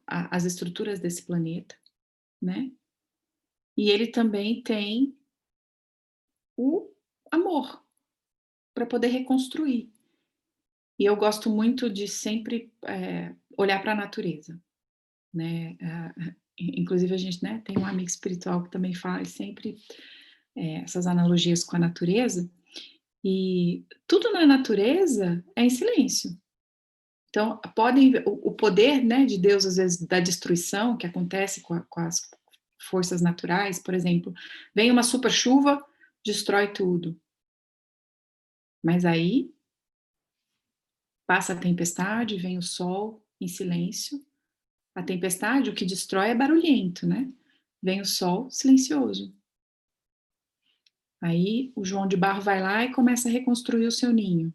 as estruturas desse planeta, né? E ele também tem o amor para poder reconstruir. E eu gosto muito de sempre olhar para a natureza, né? Inclusive a gente, né, tem um amigo espiritual que também faz sempre essas analogias com a natureza. E tudo na natureza é em silêncio. Então, podem o poder, né, de Deus, às vezes, da destruição que acontece com as forças naturais, por exemplo, vem uma super chuva, destrói tudo. Mas aí passa a tempestade, vem o sol em silêncio. A tempestade, o que destrói é barulhento, né? Vem o sol silencioso. Aí o João de Barro vai lá e começa a reconstruir o seu ninho.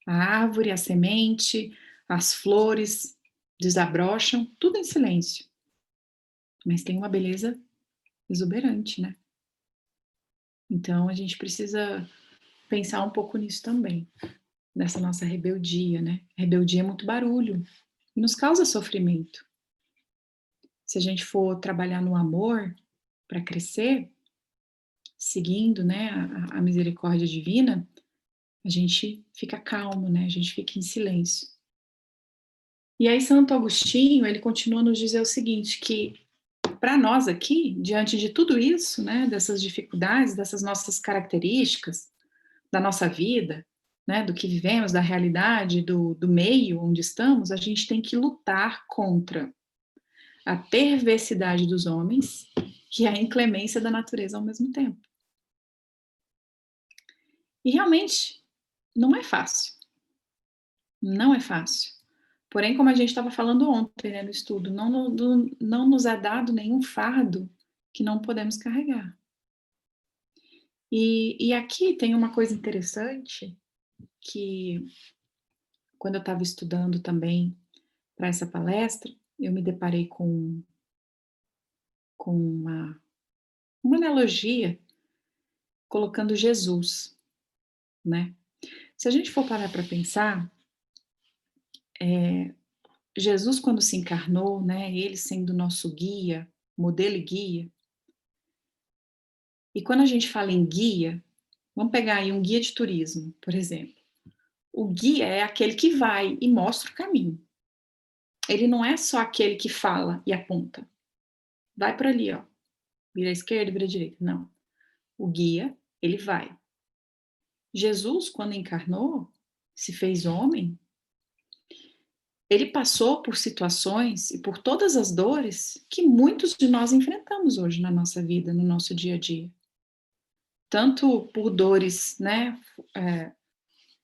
A árvore, a semente, as flores desabrocham, tudo em silêncio, mas tem uma beleza exuberante, né. Então a gente precisa pensar um pouco nisso também, nessa nossa rebeldia, né. Rebeldia é muito barulho e nos causa sofrimento. Se a gente for trabalhar no amor para crescer, seguindo, né, a misericórdia divina, a gente fica calmo, né, a gente fica em silêncio. E aí Santo Agostinho, ele continua a nos dizer o seguinte, que para nós aqui, diante de tudo isso, né, dessas dificuldades, dessas nossas características, da nossa vida, né, do que vivemos, da realidade, do meio onde estamos, a gente tem que lutar contra a perversidade dos homens e a inclemência da natureza ao mesmo tempo. E realmente não é fácil, não é fácil. Porém, como a gente estava falando ontem, né, no estudo, não nos é dado nenhum fardo que não podemos carregar. E aqui tem uma coisa interessante que, quando eu estava estudando também para essa palestra, eu me deparei com uma analogia colocando Jesus, né. Se a gente for parar para pensar, Jesus quando se encarnou, né, ele sendo nosso guia, modelo e guia, e quando a gente fala em guia, vamos pegar aí um guia de turismo, por exemplo. O guia é aquele que vai e mostra o caminho. Ele não é só aquele que fala e aponta. Vai por ali, ó, vira à esquerda, vira à direita. Não. O guia, ele vai. Jesus, quando encarnou, se fez homem, ele passou por situações e por todas as dores que muitos de nós enfrentamos hoje na nossa vida, no nosso dia a dia. Tanto por dores, né,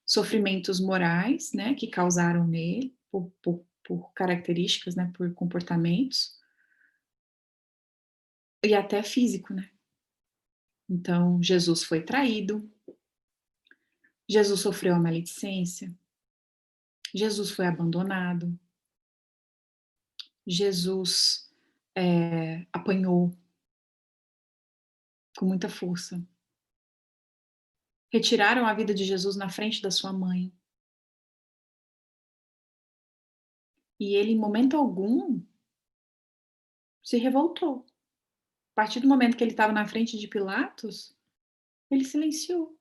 sofrimentos morais, né, que causaram nele, por características, né, por comportamentos, e até físico, né. Então, Jesus foi traído, Jesus sofreu a maledicência, Jesus foi abandonado, Jesus, apanhou com muita força. Retiraram a vida de Jesus na frente da sua mãe. E ele, em momento algum, se revoltou. A partir do momento que ele estava na frente de Pilatos, ele silenciou.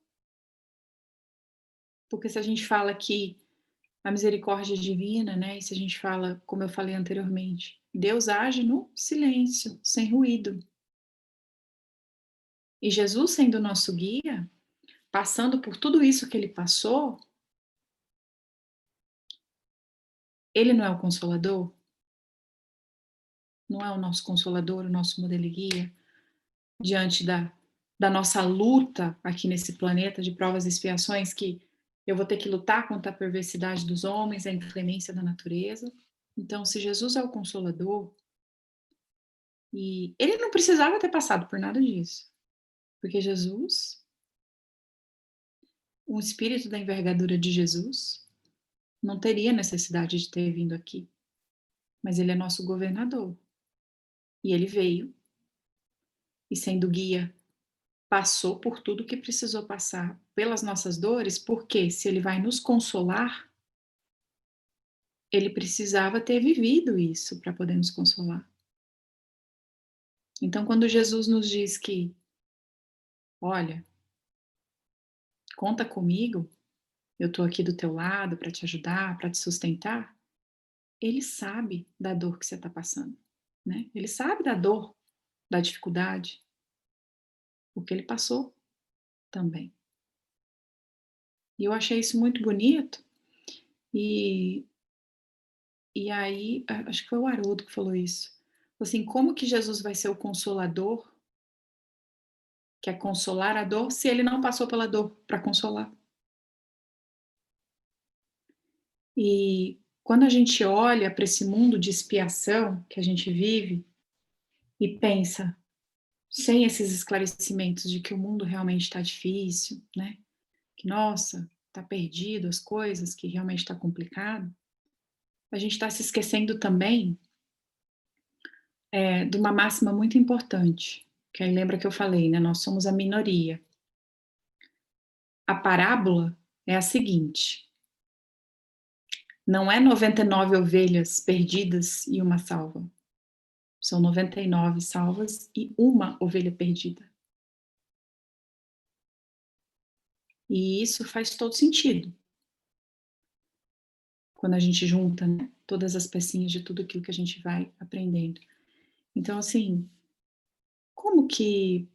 Porque se a gente fala que a misericórdia divina, né, e se a gente fala, como eu falei anteriormente, Deus age no silêncio, sem ruído. E Jesus sendo nosso guia, passando por tudo isso que ele passou, ele não é o consolador? Não é o nosso consolador, o nosso modelo e guia? Diante da nossa luta aqui nesse planeta de provas e expiações, que eu vou ter que lutar contra a perversidade dos homens, a inclemência da natureza. Então, se Jesus é o consolador, e ele não precisava ter passado por nada disso, porque Jesus, um espírito da envergadura de Jesus, não teria necessidade de ter vindo aqui, mas ele é nosso governador. E ele veio, e sendo guia, passou por tudo que precisou passar pelas nossas dores, porque se ele vai nos consolar, ele precisava ter vivido isso para poder nos consolar. Então, quando Jesus nos diz que, olha, conta comigo, eu estou aqui do teu lado para te ajudar, para te sustentar, ele sabe da dor que você está passando, né? Ele sabe da dor, da dificuldade, porque ele passou também. E eu achei isso muito bonito, e, e aí, acho que foi o Haroldo que falou isso. Assim, como que Jesus vai ser o consolador, que é consolar a dor, se ele não passou pela dor para consolar? E quando a gente olha para esse mundo de expiação que a gente vive e pensa, sem esses esclarecimentos de que o mundo realmente está difícil, né? Que nossa, tá perdido as coisas, que realmente está complicado, a gente está se esquecendo também, de uma máxima muito importante, que aí lembra que eu falei, né, nós somos a minoria. A parábola é a seguinte: não é 99 ovelhas perdidas e uma salva, são 99 salvas e uma ovelha perdida. E isso faz todo sentido, quando a gente junta, né, todas as pecinhas de tudo aquilo que a gente vai aprendendo. Então, assim, como que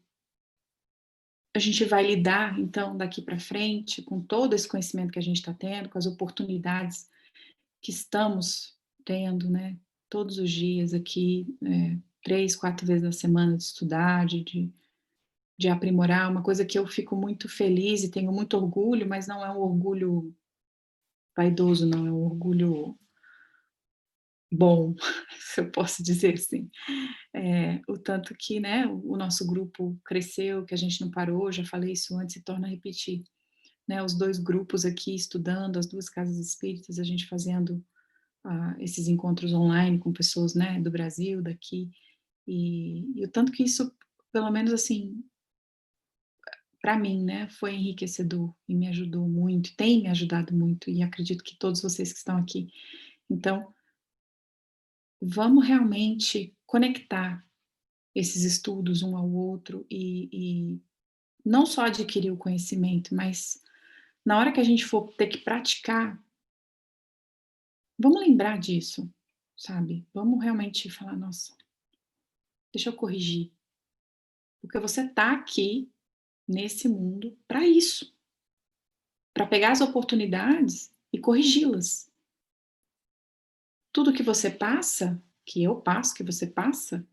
a gente vai lidar, então, daqui para frente, com todo esse conhecimento que a gente está tendo, com as oportunidades que estamos tendo, né, todos os dias aqui, 3, 4 vezes na semana de estudar, de aprimorar, uma coisa que eu fico muito feliz e tenho muito orgulho, mas não é um orgulho vaidoso, não, é um orgulho bom, se eu posso dizer assim. O tanto que, né, o nosso grupo cresceu, que a gente não parou, já falei isso antes e torno a repetir, né, os 2 grupos aqui estudando, as 2 casas espíritas, a gente fazendo, esses encontros online com pessoas, né, do Brasil, daqui, e o tanto que isso, pelo menos assim, para mim, né, foi enriquecedor e me ajudou muito, tem me ajudado muito, e acredito que todos vocês que estão aqui. Então, vamos realmente conectar esses estudos um ao outro e não só adquirir o conhecimento, mas na hora que a gente for ter que praticar, vamos lembrar disso, sabe? Vamos realmente falar: "Nossa, deixa eu corrigir", porque você tá aqui nesse mundo para isso, para pegar as oportunidades e corrigi-las. Tudo que você passa, que eu passo, que você passa,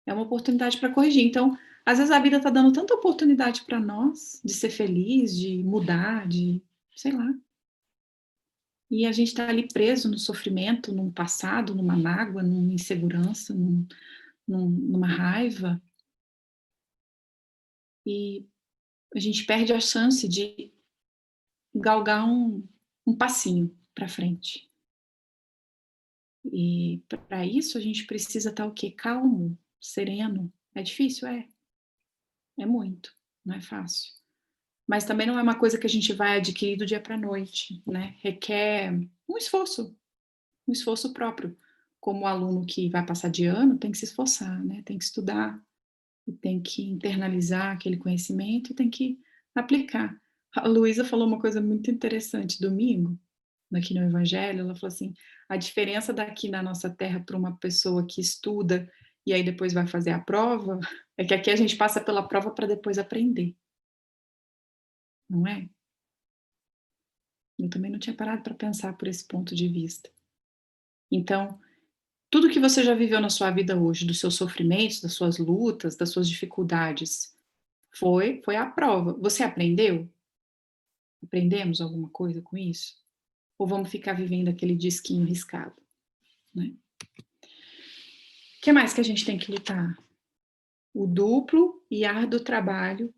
é uma oportunidade para corrigir. Então, às vezes a vida tá dando tanta oportunidade para nós de ser feliz, de mudar, de sei lá. E a gente está ali preso no sofrimento, num passado, numa mágoa, numa insegurança, numa raiva, e a gente perde a chance de galgar um passinho para frente. E para isso a gente precisa estar o quê? Calmo, sereno. É difícil? É muito, não é fácil. Mas também não é uma coisa que a gente vai adquirir do dia para a noite, né? Requer um esforço próprio. Como o aluno que vai passar de ano tem que se esforçar, né? Tem que estudar, e tem que internalizar aquele conhecimento e tem que aplicar. A Luísa falou uma coisa muito interessante domingo, aqui no Evangelho, ela falou assim: a diferença daqui na nossa terra para uma pessoa que estuda e aí depois vai fazer a prova, é que aqui a gente passa pela prova para depois aprender, não é? Eu também não tinha parado para pensar por esse ponto de vista. Então, tudo que você já viveu na sua vida hoje, dos seus sofrimentos, das suas lutas, das suas dificuldades, foi a prova. Você aprendeu? Aprendemos alguma coisa com isso? Ou vamos ficar vivendo aquele disquinho riscado, né? O que mais que a gente tem que lutar? O duplo e árduo trabalho.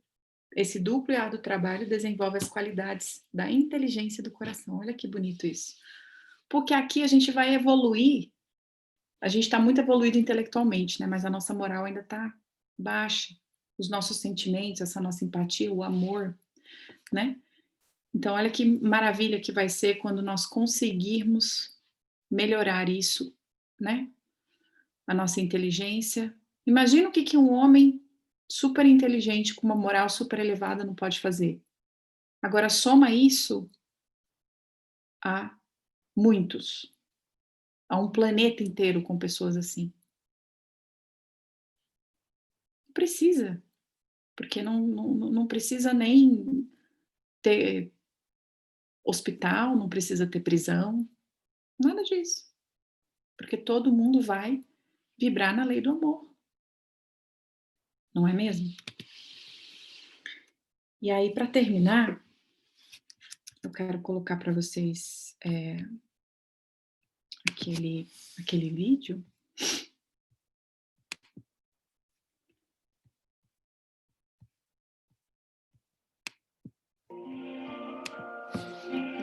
Esse duplo e árduo trabalho desenvolve as qualidades da inteligência do coração. Olha que bonito isso. Porque aqui a gente vai evoluir. A gente está muito evoluído intelectualmente, né? Mas a nossa moral ainda está baixa. Os nossos sentimentos, essa nossa empatia, o amor, né? Então, olha que maravilha que vai ser quando nós conseguirmos melhorar isso, né? A nossa inteligência. Imagina o que um homem super inteligente, com uma moral super elevada, não pode fazer. Agora, soma isso a muitos, a um planeta inteiro com pessoas assim. Não precisa, porque não precisa nem ter hospital, não precisa ter prisão, nada disso. Porque todo mundo vai vibrar na lei do amor, não é mesmo? E aí, para terminar, eu quero colocar para vocês aquele vídeo.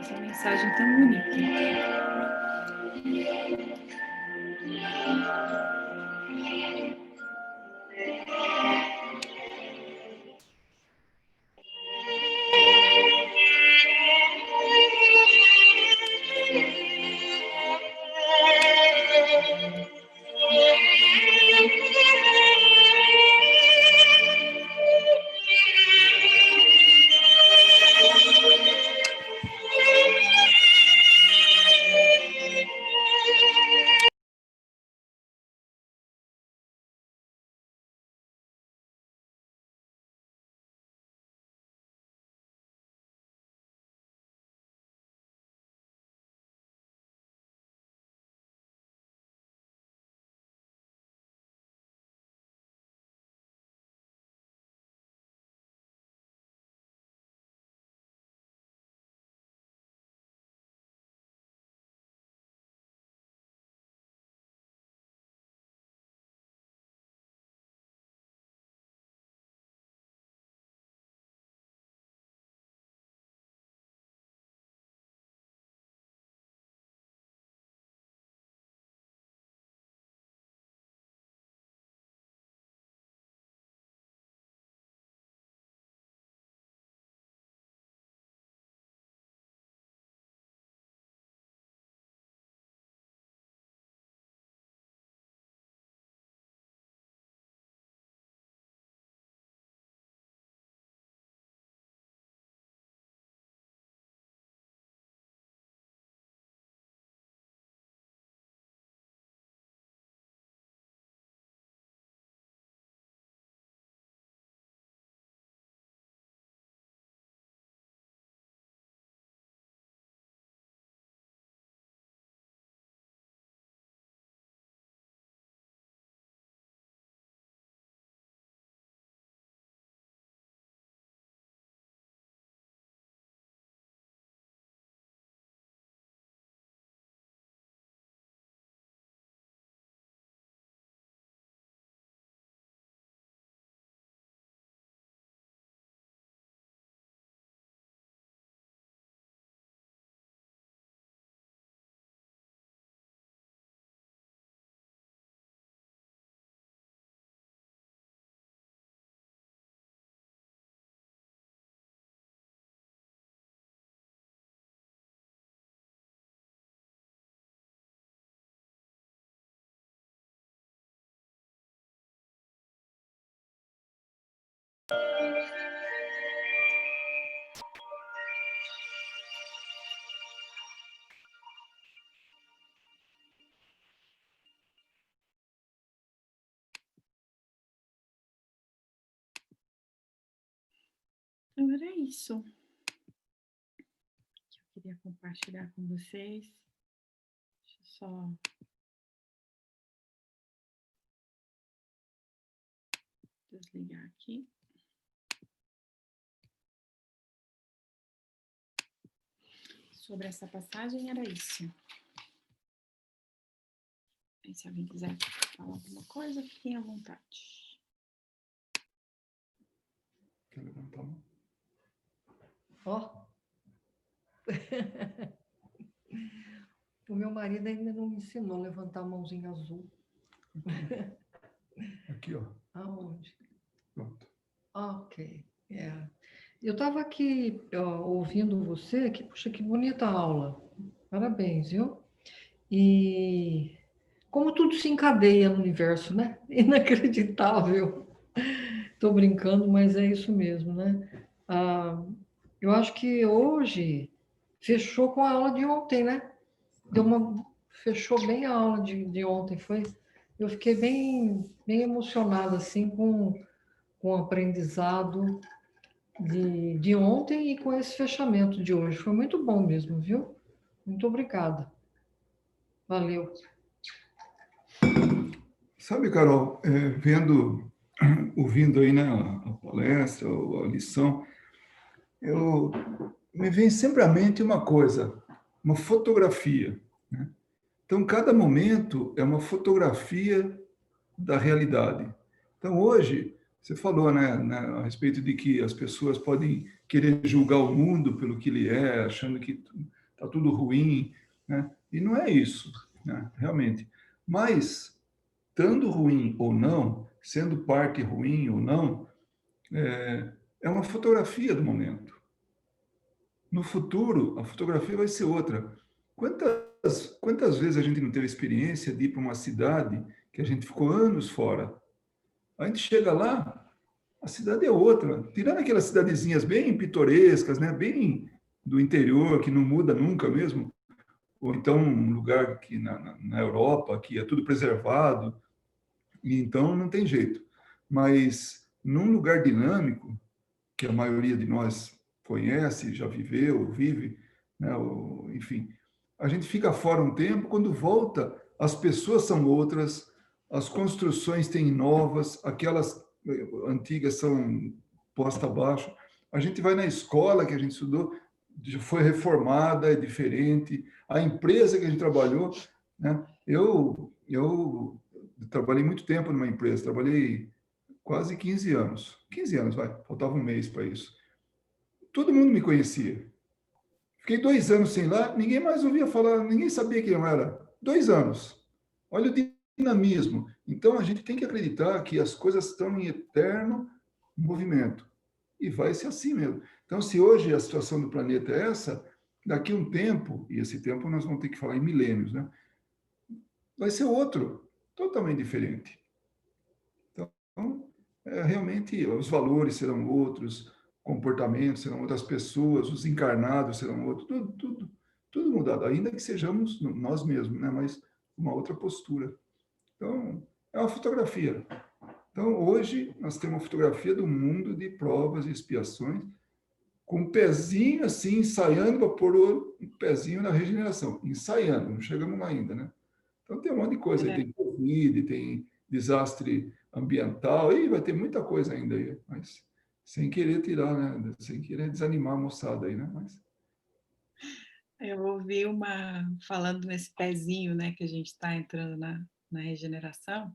Essa mensagem tão bonita. Então, era isso que eu queria compartilhar com vocês. Deixa eu só desligar aqui. Sobre essa passagem, era isso. E se alguém quiser falar alguma coisa, fiquem à vontade. Quer levantar a mão? Ó. O meu marido ainda não me ensinou a levantar a mãozinha azul. Aqui, ó. Aonde? Pronto. Ok. Eu estava aqui ouvindo você, que, puxa, que bonita aula. Parabéns, viu? E como tudo se encadeia no universo, né? Inacreditável. Estou brincando, mas é isso mesmo, né? Eu acho que hoje fechou com a aula de ontem, né? Fechou bem a aula de ontem, foi? Eu fiquei bem emocionada, assim, com o aprendizado de ontem e com esse fechamento de hoje. Foi muito bom mesmo, viu? Muito obrigada. Valeu. Sabe, Carol, ouvindo aí, né, a palestra, ou a lição, me vem sempre à mente uma coisa, uma fotografia, né? Então, cada momento é uma fotografia da realidade. Então, hoje, Você falou, né, a respeito de que as pessoas podem querer julgar o mundo pelo que ele é, achando que está tudo ruim, né? E não é isso, né, realmente. Mas, estando ruim ou não, sendo parte ruim ou não, é uma fotografia do momento. No futuro, a fotografia vai ser outra. Quantas vezes a gente não teve experiência de ir para uma cidade que a gente ficou anos fora? A gente chega lá, a cidade é outra. Tirando aquelas cidadezinhas bem pitorescas, né? Bem do interior, que não muda nunca mesmo, ou então um lugar que na Europa, que é tudo preservado, e então não tem jeito. Mas num lugar dinâmico, que a maioria de nós conhece, já viveu, vive, né? Enfim, a gente fica fora um tempo, quando volta, as pessoas são outras, as construções têm novas, aquelas antigas são postas abaixo. A gente vai na escola que a gente estudou, já foi reformada, é diferente. A empresa que a gente trabalhou, né? Eu trabalhei muito tempo numa empresa, trabalhei quase 15 anos. 15 anos, vai, faltava um mês para isso. Todo mundo me conhecia. Fiquei 2 anos sem lá, ninguém mais ouvia falar, ninguém sabia quem eu era. 2 anos. Olha o dinamismo. Então, a gente tem que acreditar que as coisas estão em eterno movimento. E vai ser assim mesmo. Então, se hoje a situação do planeta é essa, daqui a um tempo, e esse tempo nós vamos ter que falar em milênios, né? Vai ser outro, totalmente diferente. Então, realmente, os valores serão outros, comportamentos serão outras pessoas, os encarnados serão outros, tudo mudado, ainda que sejamos nós mesmos, né? Mas uma outra postura. Então, é uma fotografia. Então, hoje, nós temos uma fotografia do mundo de provas e expiações, com um pezinho assim, ensaiando para pôr um pezinho na regeneração. Ensaiando, não chegamos lá ainda, né? Então, tem um monte de coisa. Tem Covid, tem desastre ambiental, e vai ter muita coisa ainda aí, mas sem querer tirar, né? Sem querer desanimar a moçada aí, né? Mas... Eu ouvi falando nesse pezinho, né, que a gente está entrando na regeneração,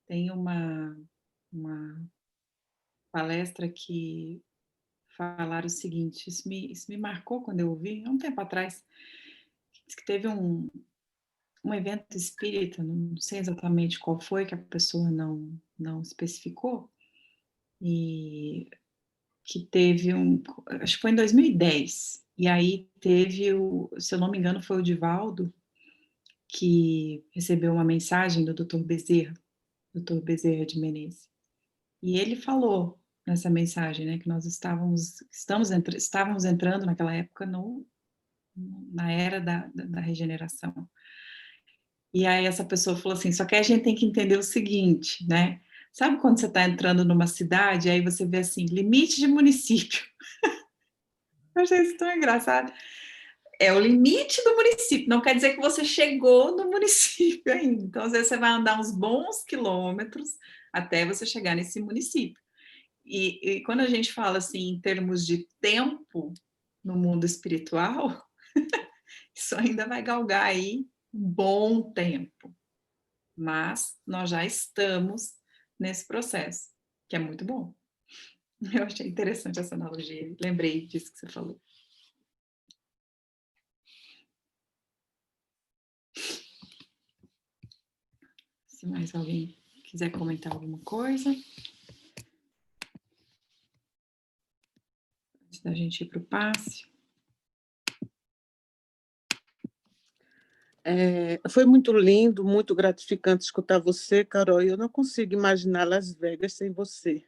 tem uma palestra que falaram o seguinte, isso me marcou quando eu ouvi, há um tempo atrás, que teve um evento espírita, não sei exatamente qual foi, que a pessoa não especificou, e que teve acho que foi em 2010, e aí teve, se eu não me engano, foi o Divaldo, que recebeu uma mensagem do Dr. Bezerra de Menezes. E ele falou nessa mensagem, né, que nós estávamos entrando naquela época na era da regeneração. E aí essa pessoa falou assim, só que a gente tem que entender o seguinte, né? Sabe quando você está entrando numa cidade, aí você vê assim, limite de município. Eu achei isso tão engraçado. É o limite do município, não quer dizer que você chegou no município ainda. Então, às vezes, você vai andar uns bons quilômetros até você chegar nesse município. E quando a gente fala assim, em termos de tempo no mundo espiritual, isso ainda vai galgar aí um bom tempo. Mas nós já estamos nesse processo, que é muito bom. Eu achei interessante essa analogia, lembrei disso que você falou. Se mais alguém quiser comentar alguma coisa, antes da gente ir para o passe. Foi muito lindo, muito gratificante escutar você, Carol. Eu não consigo imaginar Las Vegas sem você.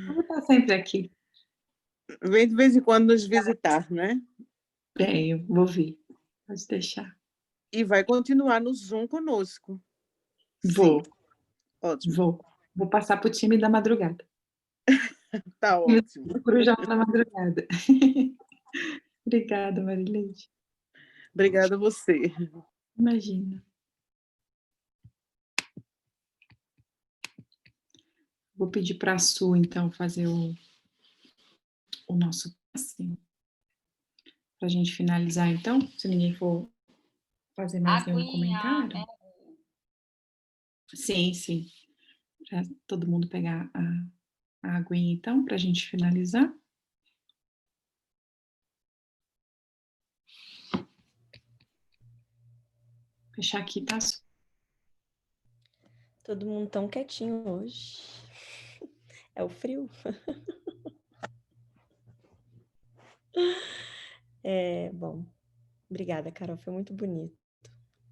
Vou estar sempre aqui. Vem de vez em quando nos visitar, né? Venho, vou vir. Pode deixar. E vai continuar no Zoom conosco. Vou. Sim. Ótimo. Vou passar para o time da madrugada. Tá ótimo. Para o João da madrugada. Obrigada, Marileide. Obrigada a você. Imagina. Vou pedir para a Su, então, fazer o nosso passe. Para a gente finalizar, então, se ninguém for fazer mais nenhum comentário. Sim, sim. Para todo mundo pegar a aguinha, então, para a gente finalizar. Fechar aqui, tá? Todo mundo tão quietinho hoje. É o frio. Bom, obrigada, Carol. Foi muito bonito.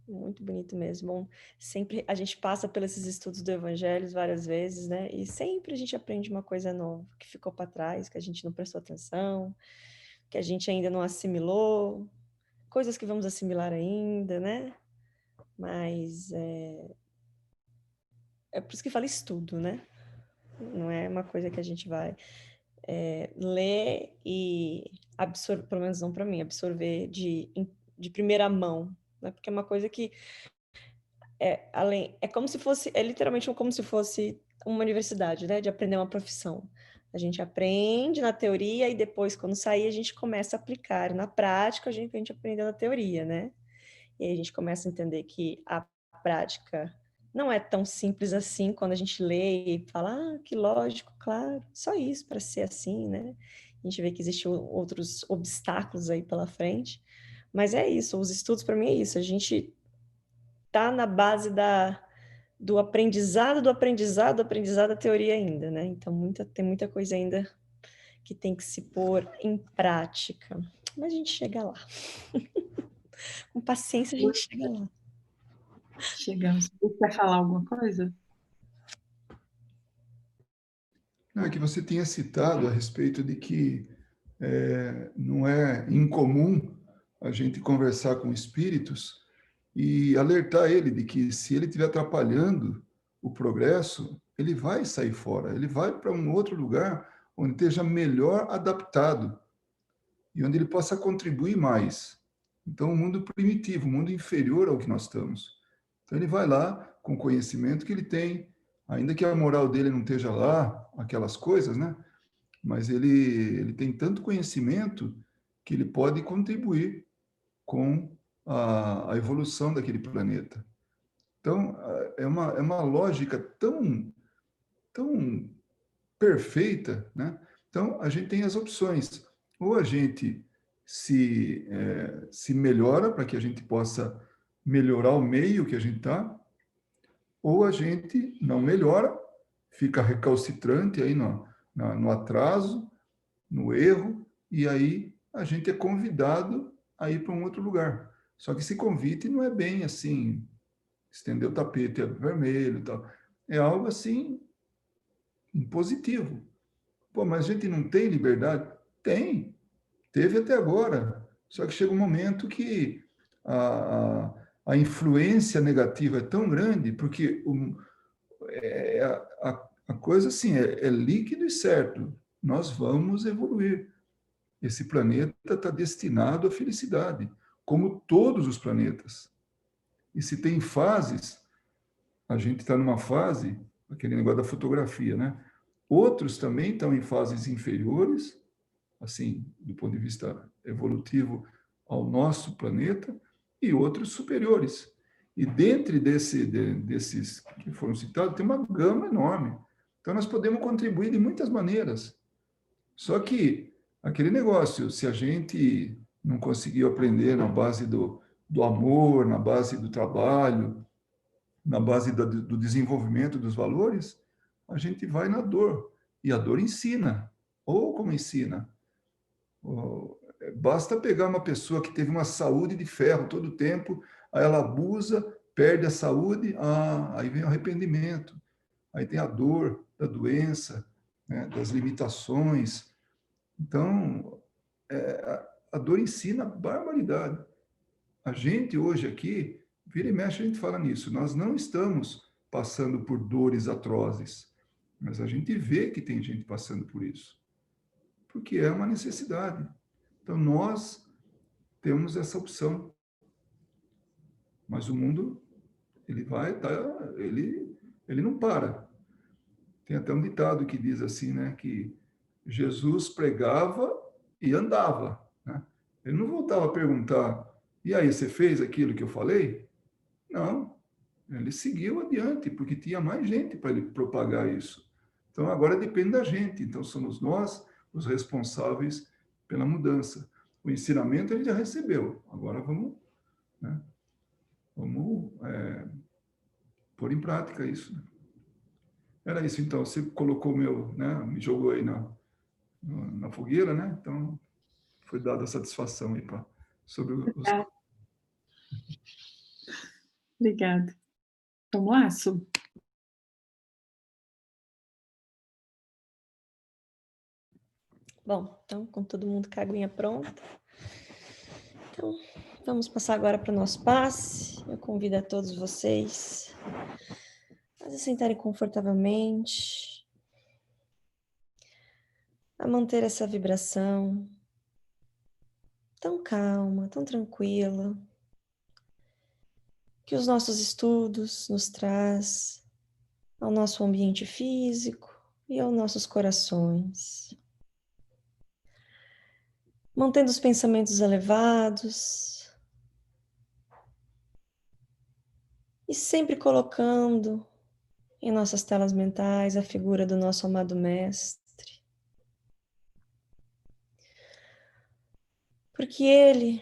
Muito bonito mesmo. Bom, sempre a gente passa pelos estudos do Evangelho várias vezes, né? E sempre a gente aprende uma coisa nova que ficou para trás, que a gente não prestou atenção, que a gente ainda não assimilou, coisas que vamos assimilar ainda, né? Mas é por isso que fala estudo, né? Não é uma coisa que a gente vai ler e absorver, pelo menos não para mim, absorver de primeira mão, né? Porque é uma coisa que é como se fosse, é literalmente como se fosse uma universidade, né? De aprender uma profissão. A gente aprende na teoria e depois, quando sair, a gente começa a aplicar. Na prática, a gente aprendeu na teoria, né? E aí a gente começa a entender que a prática não é tão simples assim quando a gente lê e fala, que lógico, claro, só isso para ser assim, né? A gente vê que existem outros obstáculos aí pela frente, mas é isso, os estudos para mim é isso, a gente tá na base do aprendizado da teoria ainda, né? Então tem muita coisa ainda que tem que se pôr em prática, mas a gente chega lá. Com paciência a gente chega lá. Chegamos. Você quer falar alguma coisa? Não, é que você tinha citado a respeito de que não é incomum a gente conversar com espíritos e alertar ele de que se ele estiver atrapalhando o progresso, ele vai sair fora, ele vai para um outro lugar onde esteja melhor adaptado e onde ele possa contribuir mais. Então, o mundo primitivo, o mundo inferior ao que nós estamos. Então, ele vai lá com o conhecimento que ele tem, ainda que a moral dele não esteja lá, aquelas coisas, né? Mas ele tem tanto conhecimento que ele pode contribuir com a evolução daquele planeta. Então, é uma lógica tão perfeita, né? Então, a gente tem as opções. Ou a gente se melhora para que a gente possa melhorar o meio que a gente está, ou a gente não melhora, fica recalcitrante aí no atraso, no erro, e aí a gente é convidado a ir para um outro lugar. Só que esse convite não é bem assim, estender o tapete vermelho e tal. É algo assim, impositivo. Pô, mas a gente não tem liberdade? Tem. Teve até agora. Só que chega um momento que a influência negativa é tão grande, porque a coisa assim é líquido e certo. Nós vamos evoluir. Esse planeta está destinado à felicidade, como todos os planetas. E se tem fases, a gente está numa fase, aquele negócio da fotografia, né? Outros também estão em fases inferiores, assim, do ponto de vista evolutivo ao nosso planeta, e outros superiores. E dentre desses que foram citados, tem uma gama enorme. Então, nós podemos contribuir de muitas maneiras. Só que aquele negócio, se a gente não conseguiu aprender na base do amor, na base do trabalho, na base do desenvolvimento dos valores, a gente vai na dor. E a dor ensina. Ou como ensina? Basta pegar uma pessoa que teve uma saúde de ferro todo o tempo, aí ela abusa, perde a saúde, aí vem o arrependimento. Aí tem a dor da doença, né, das limitações. Então, a dor ensina barbaridade. A gente hoje aqui, vira e mexe, a gente fala nisso. Nós não estamos passando por dores atrozes, mas a gente vê que tem gente passando por isso, porque é uma necessidade. Então, nós temos essa opção. Mas o mundo, ele não para. Tem até um ditado que diz assim, né, que Jesus pregava e andava, né? Ele não voltava a perguntar, e aí, você fez aquilo que eu falei? Não. Ele seguiu adiante, porque tinha mais gente para ele propagar isso. Então, agora depende da gente. Então, somos nós os responsáveis pela mudança. O ensinamento ele já recebeu. Agora vamos, né, vamos pôr em prática isso. Né? Era isso, então. Você colocou né, me jogou aí na fogueira, né? Então, foi dada a satisfação aí sobre os... Obrigada. Vamos lá, Su? Bom, então, com todo mundo com a aguinha pronta. Então, vamos passar agora para o nosso passe. Eu convido a todos vocês a se sentarem confortavelmente, a manter essa vibração tão calma, tão tranquila, que os nossos estudos nos traz ao nosso ambiente físico e aos nossos corações. Mantendo os pensamentos elevados e sempre colocando em nossas telas mentais a figura do nosso amado Mestre. Porque Ele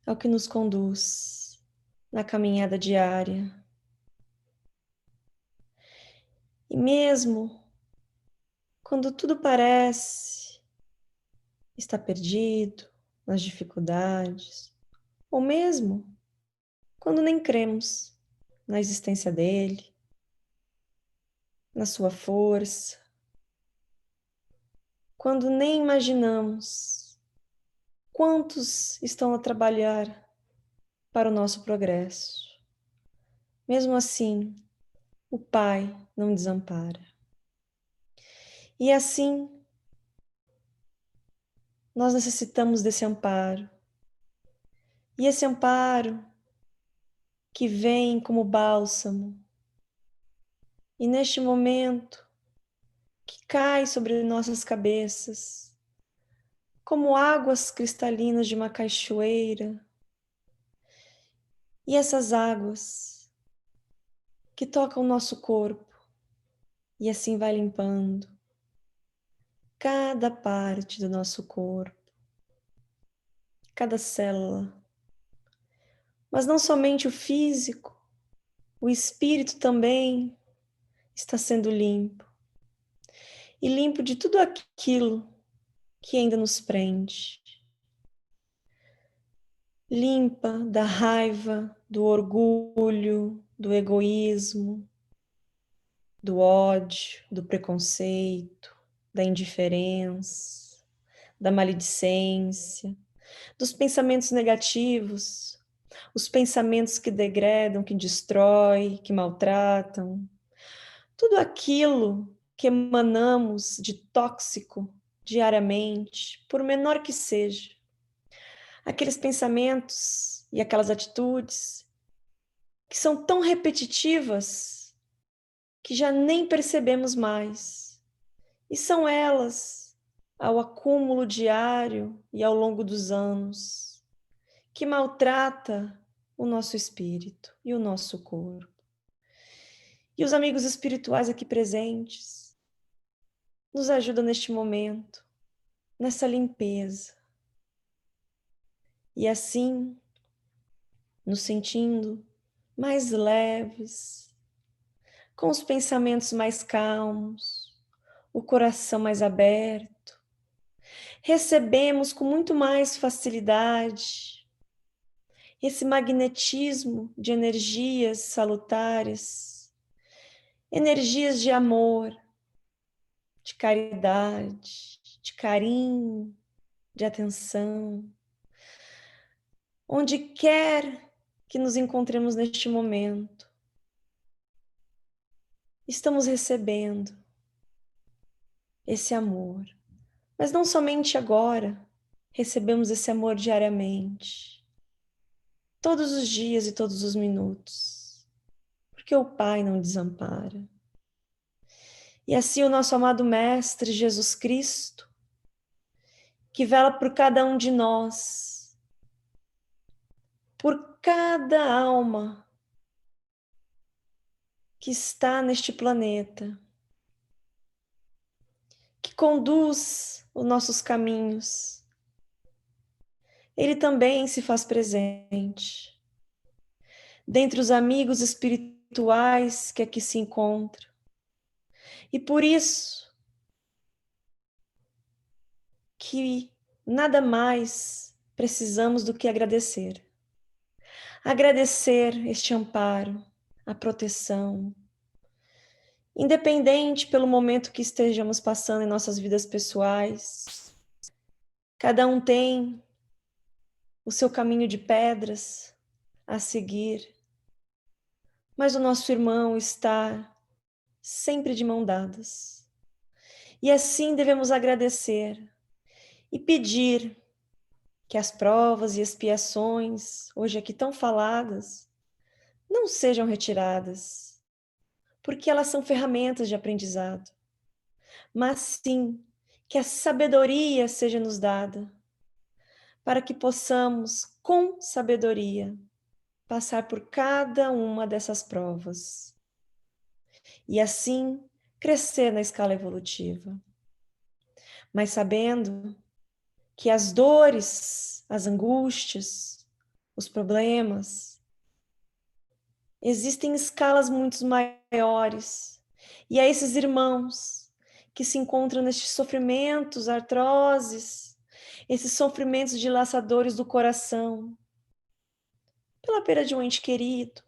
é o que nos conduz na caminhada diária. E mesmo quando tudo parece estar perdido, nas dificuldades, ou mesmo quando nem cremos na existência dele, na sua força, quando nem imaginamos quantos estão a trabalhar para o nosso progresso. Mesmo assim, o Pai não desampara. E assim, nós necessitamos desse amparo. E esse amparo que vem como bálsamo, e neste momento, que cai sobre nossas cabeças, como águas cristalinas de uma cachoeira, e essas águas que tocam o nosso corpo, e assim vai limpando cada parte do nosso corpo, cada célula. Mas não somente o físico, o espírito também está sendo limpo. E limpo de tudo aquilo que ainda nos prende. Limpa da raiva, do orgulho, do egoísmo, do ódio, do preconceito, da indiferença, da maledicência, dos pensamentos negativos, os pensamentos que degradam, que destroem, que maltratam, tudo aquilo que emanamos de tóxico diariamente, por menor que seja, aqueles pensamentos e aquelas atitudes que são tão repetitivas que já nem percebemos mais, e são elas, ao acúmulo diário e ao longo dos anos, que maltrata o nosso espírito e o nosso corpo. E os amigos espirituais aqui presentes nos ajudam neste momento, nessa limpeza. E assim, nos sentindo mais leves, com os pensamentos mais calmos, o coração mais aberto, recebemos com muito mais facilidade esse magnetismo de energias salutares, energias de amor, de caridade, de carinho, de atenção. Onde quer que nos encontremos neste momento, estamos recebendo esse amor. Mas não somente agora, recebemos esse amor diariamente, todos os dias e todos os minutos, porque o Pai não desampara. E assim o nosso amado Mestre Jesus Cristo, que vela por cada um de nós, por cada alma que está neste planeta, que conduz os nossos caminhos, ele também se faz presente dentre os amigos espirituais que aqui se encontram. E por isso que nada mais precisamos do que agradecer. Agradecer este amparo, a proteção, independente pelo momento que estejamos passando em nossas vidas pessoais. Cada um tem o seu caminho de pedras a seguir, mas o nosso irmão está sempre de mãos dadas. E assim devemos agradecer e pedir que as provas e expiações, hoje aqui tão faladas, não sejam retiradas, porque elas são ferramentas de aprendizado, mas sim que a sabedoria seja nos dada, para que possamos, com sabedoria, passar por cada uma dessas provas e assim crescer na escala evolutiva. Mas sabendo que as dores, as angústias, os problemas, existem escalas muito maiores. E a esses irmãos que se encontram nestes sofrimentos, artroses, esses sofrimentos dilaçadores do coração, pela perda de um ente querido,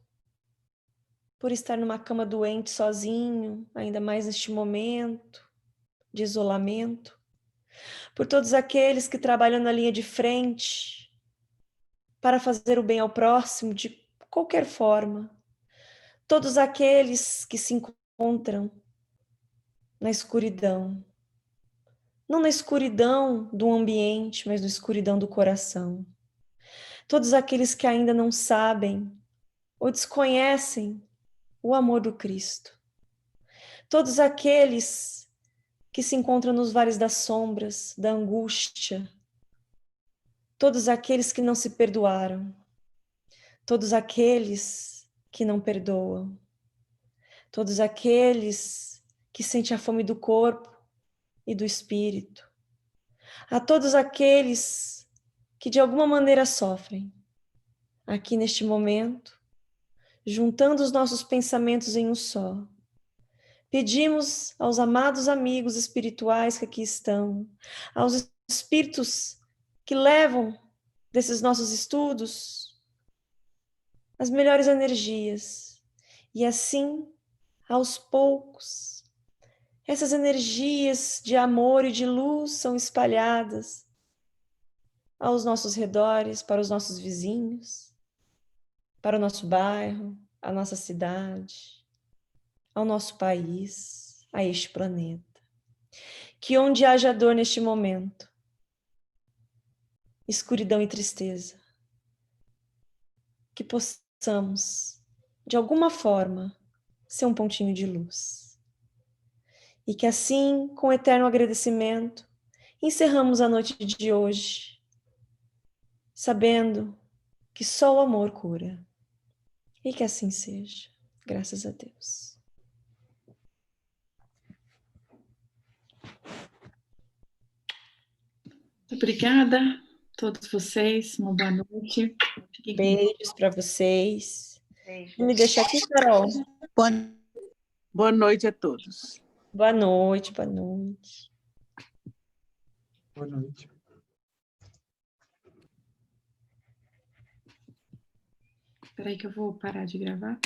por estar numa cama doente sozinho, ainda mais neste momento de isolamento, por todos aqueles que trabalham na linha de frente para fazer o bem ao próximo de qualquer forma, todos aqueles que se encontram na escuridão, não na escuridão do ambiente, mas na escuridão do coração, todos aqueles que ainda não sabem ou desconhecem o amor do Cristo, todos aqueles que se encontram nos vales das sombras, da angústia, todos aqueles que não se perdoaram, todos aqueles que não perdoam, todos aqueles que sentem a fome do corpo e do espírito, a todos aqueles que de alguma maneira sofrem, aqui neste momento, juntando os nossos pensamentos em um só, pedimos aos amados amigos espirituais que aqui estão, aos espíritos que levam desses nossos estudos as melhores energias, e assim, aos poucos, essas energias de amor e de luz são espalhadas aos nossos redores, para os nossos vizinhos, para o nosso bairro, a nossa cidade, ao nosso país, a este planeta. Que onde haja dor neste momento, escuridão e tristeza, que possamos, de alguma forma, ser um pontinho de luz. E que assim, com eterno agradecimento, encerramos a noite de hoje, sabendo que só o amor cura. E que assim seja. Graças a Deus. Obrigada a todos vocês. Uma boa noite. Beijos para vocês. Vou me deixar aqui, Carol. Boa noite a todos. Boa noite, boa noite. Boa noite. Espera aí que eu vou parar de gravar.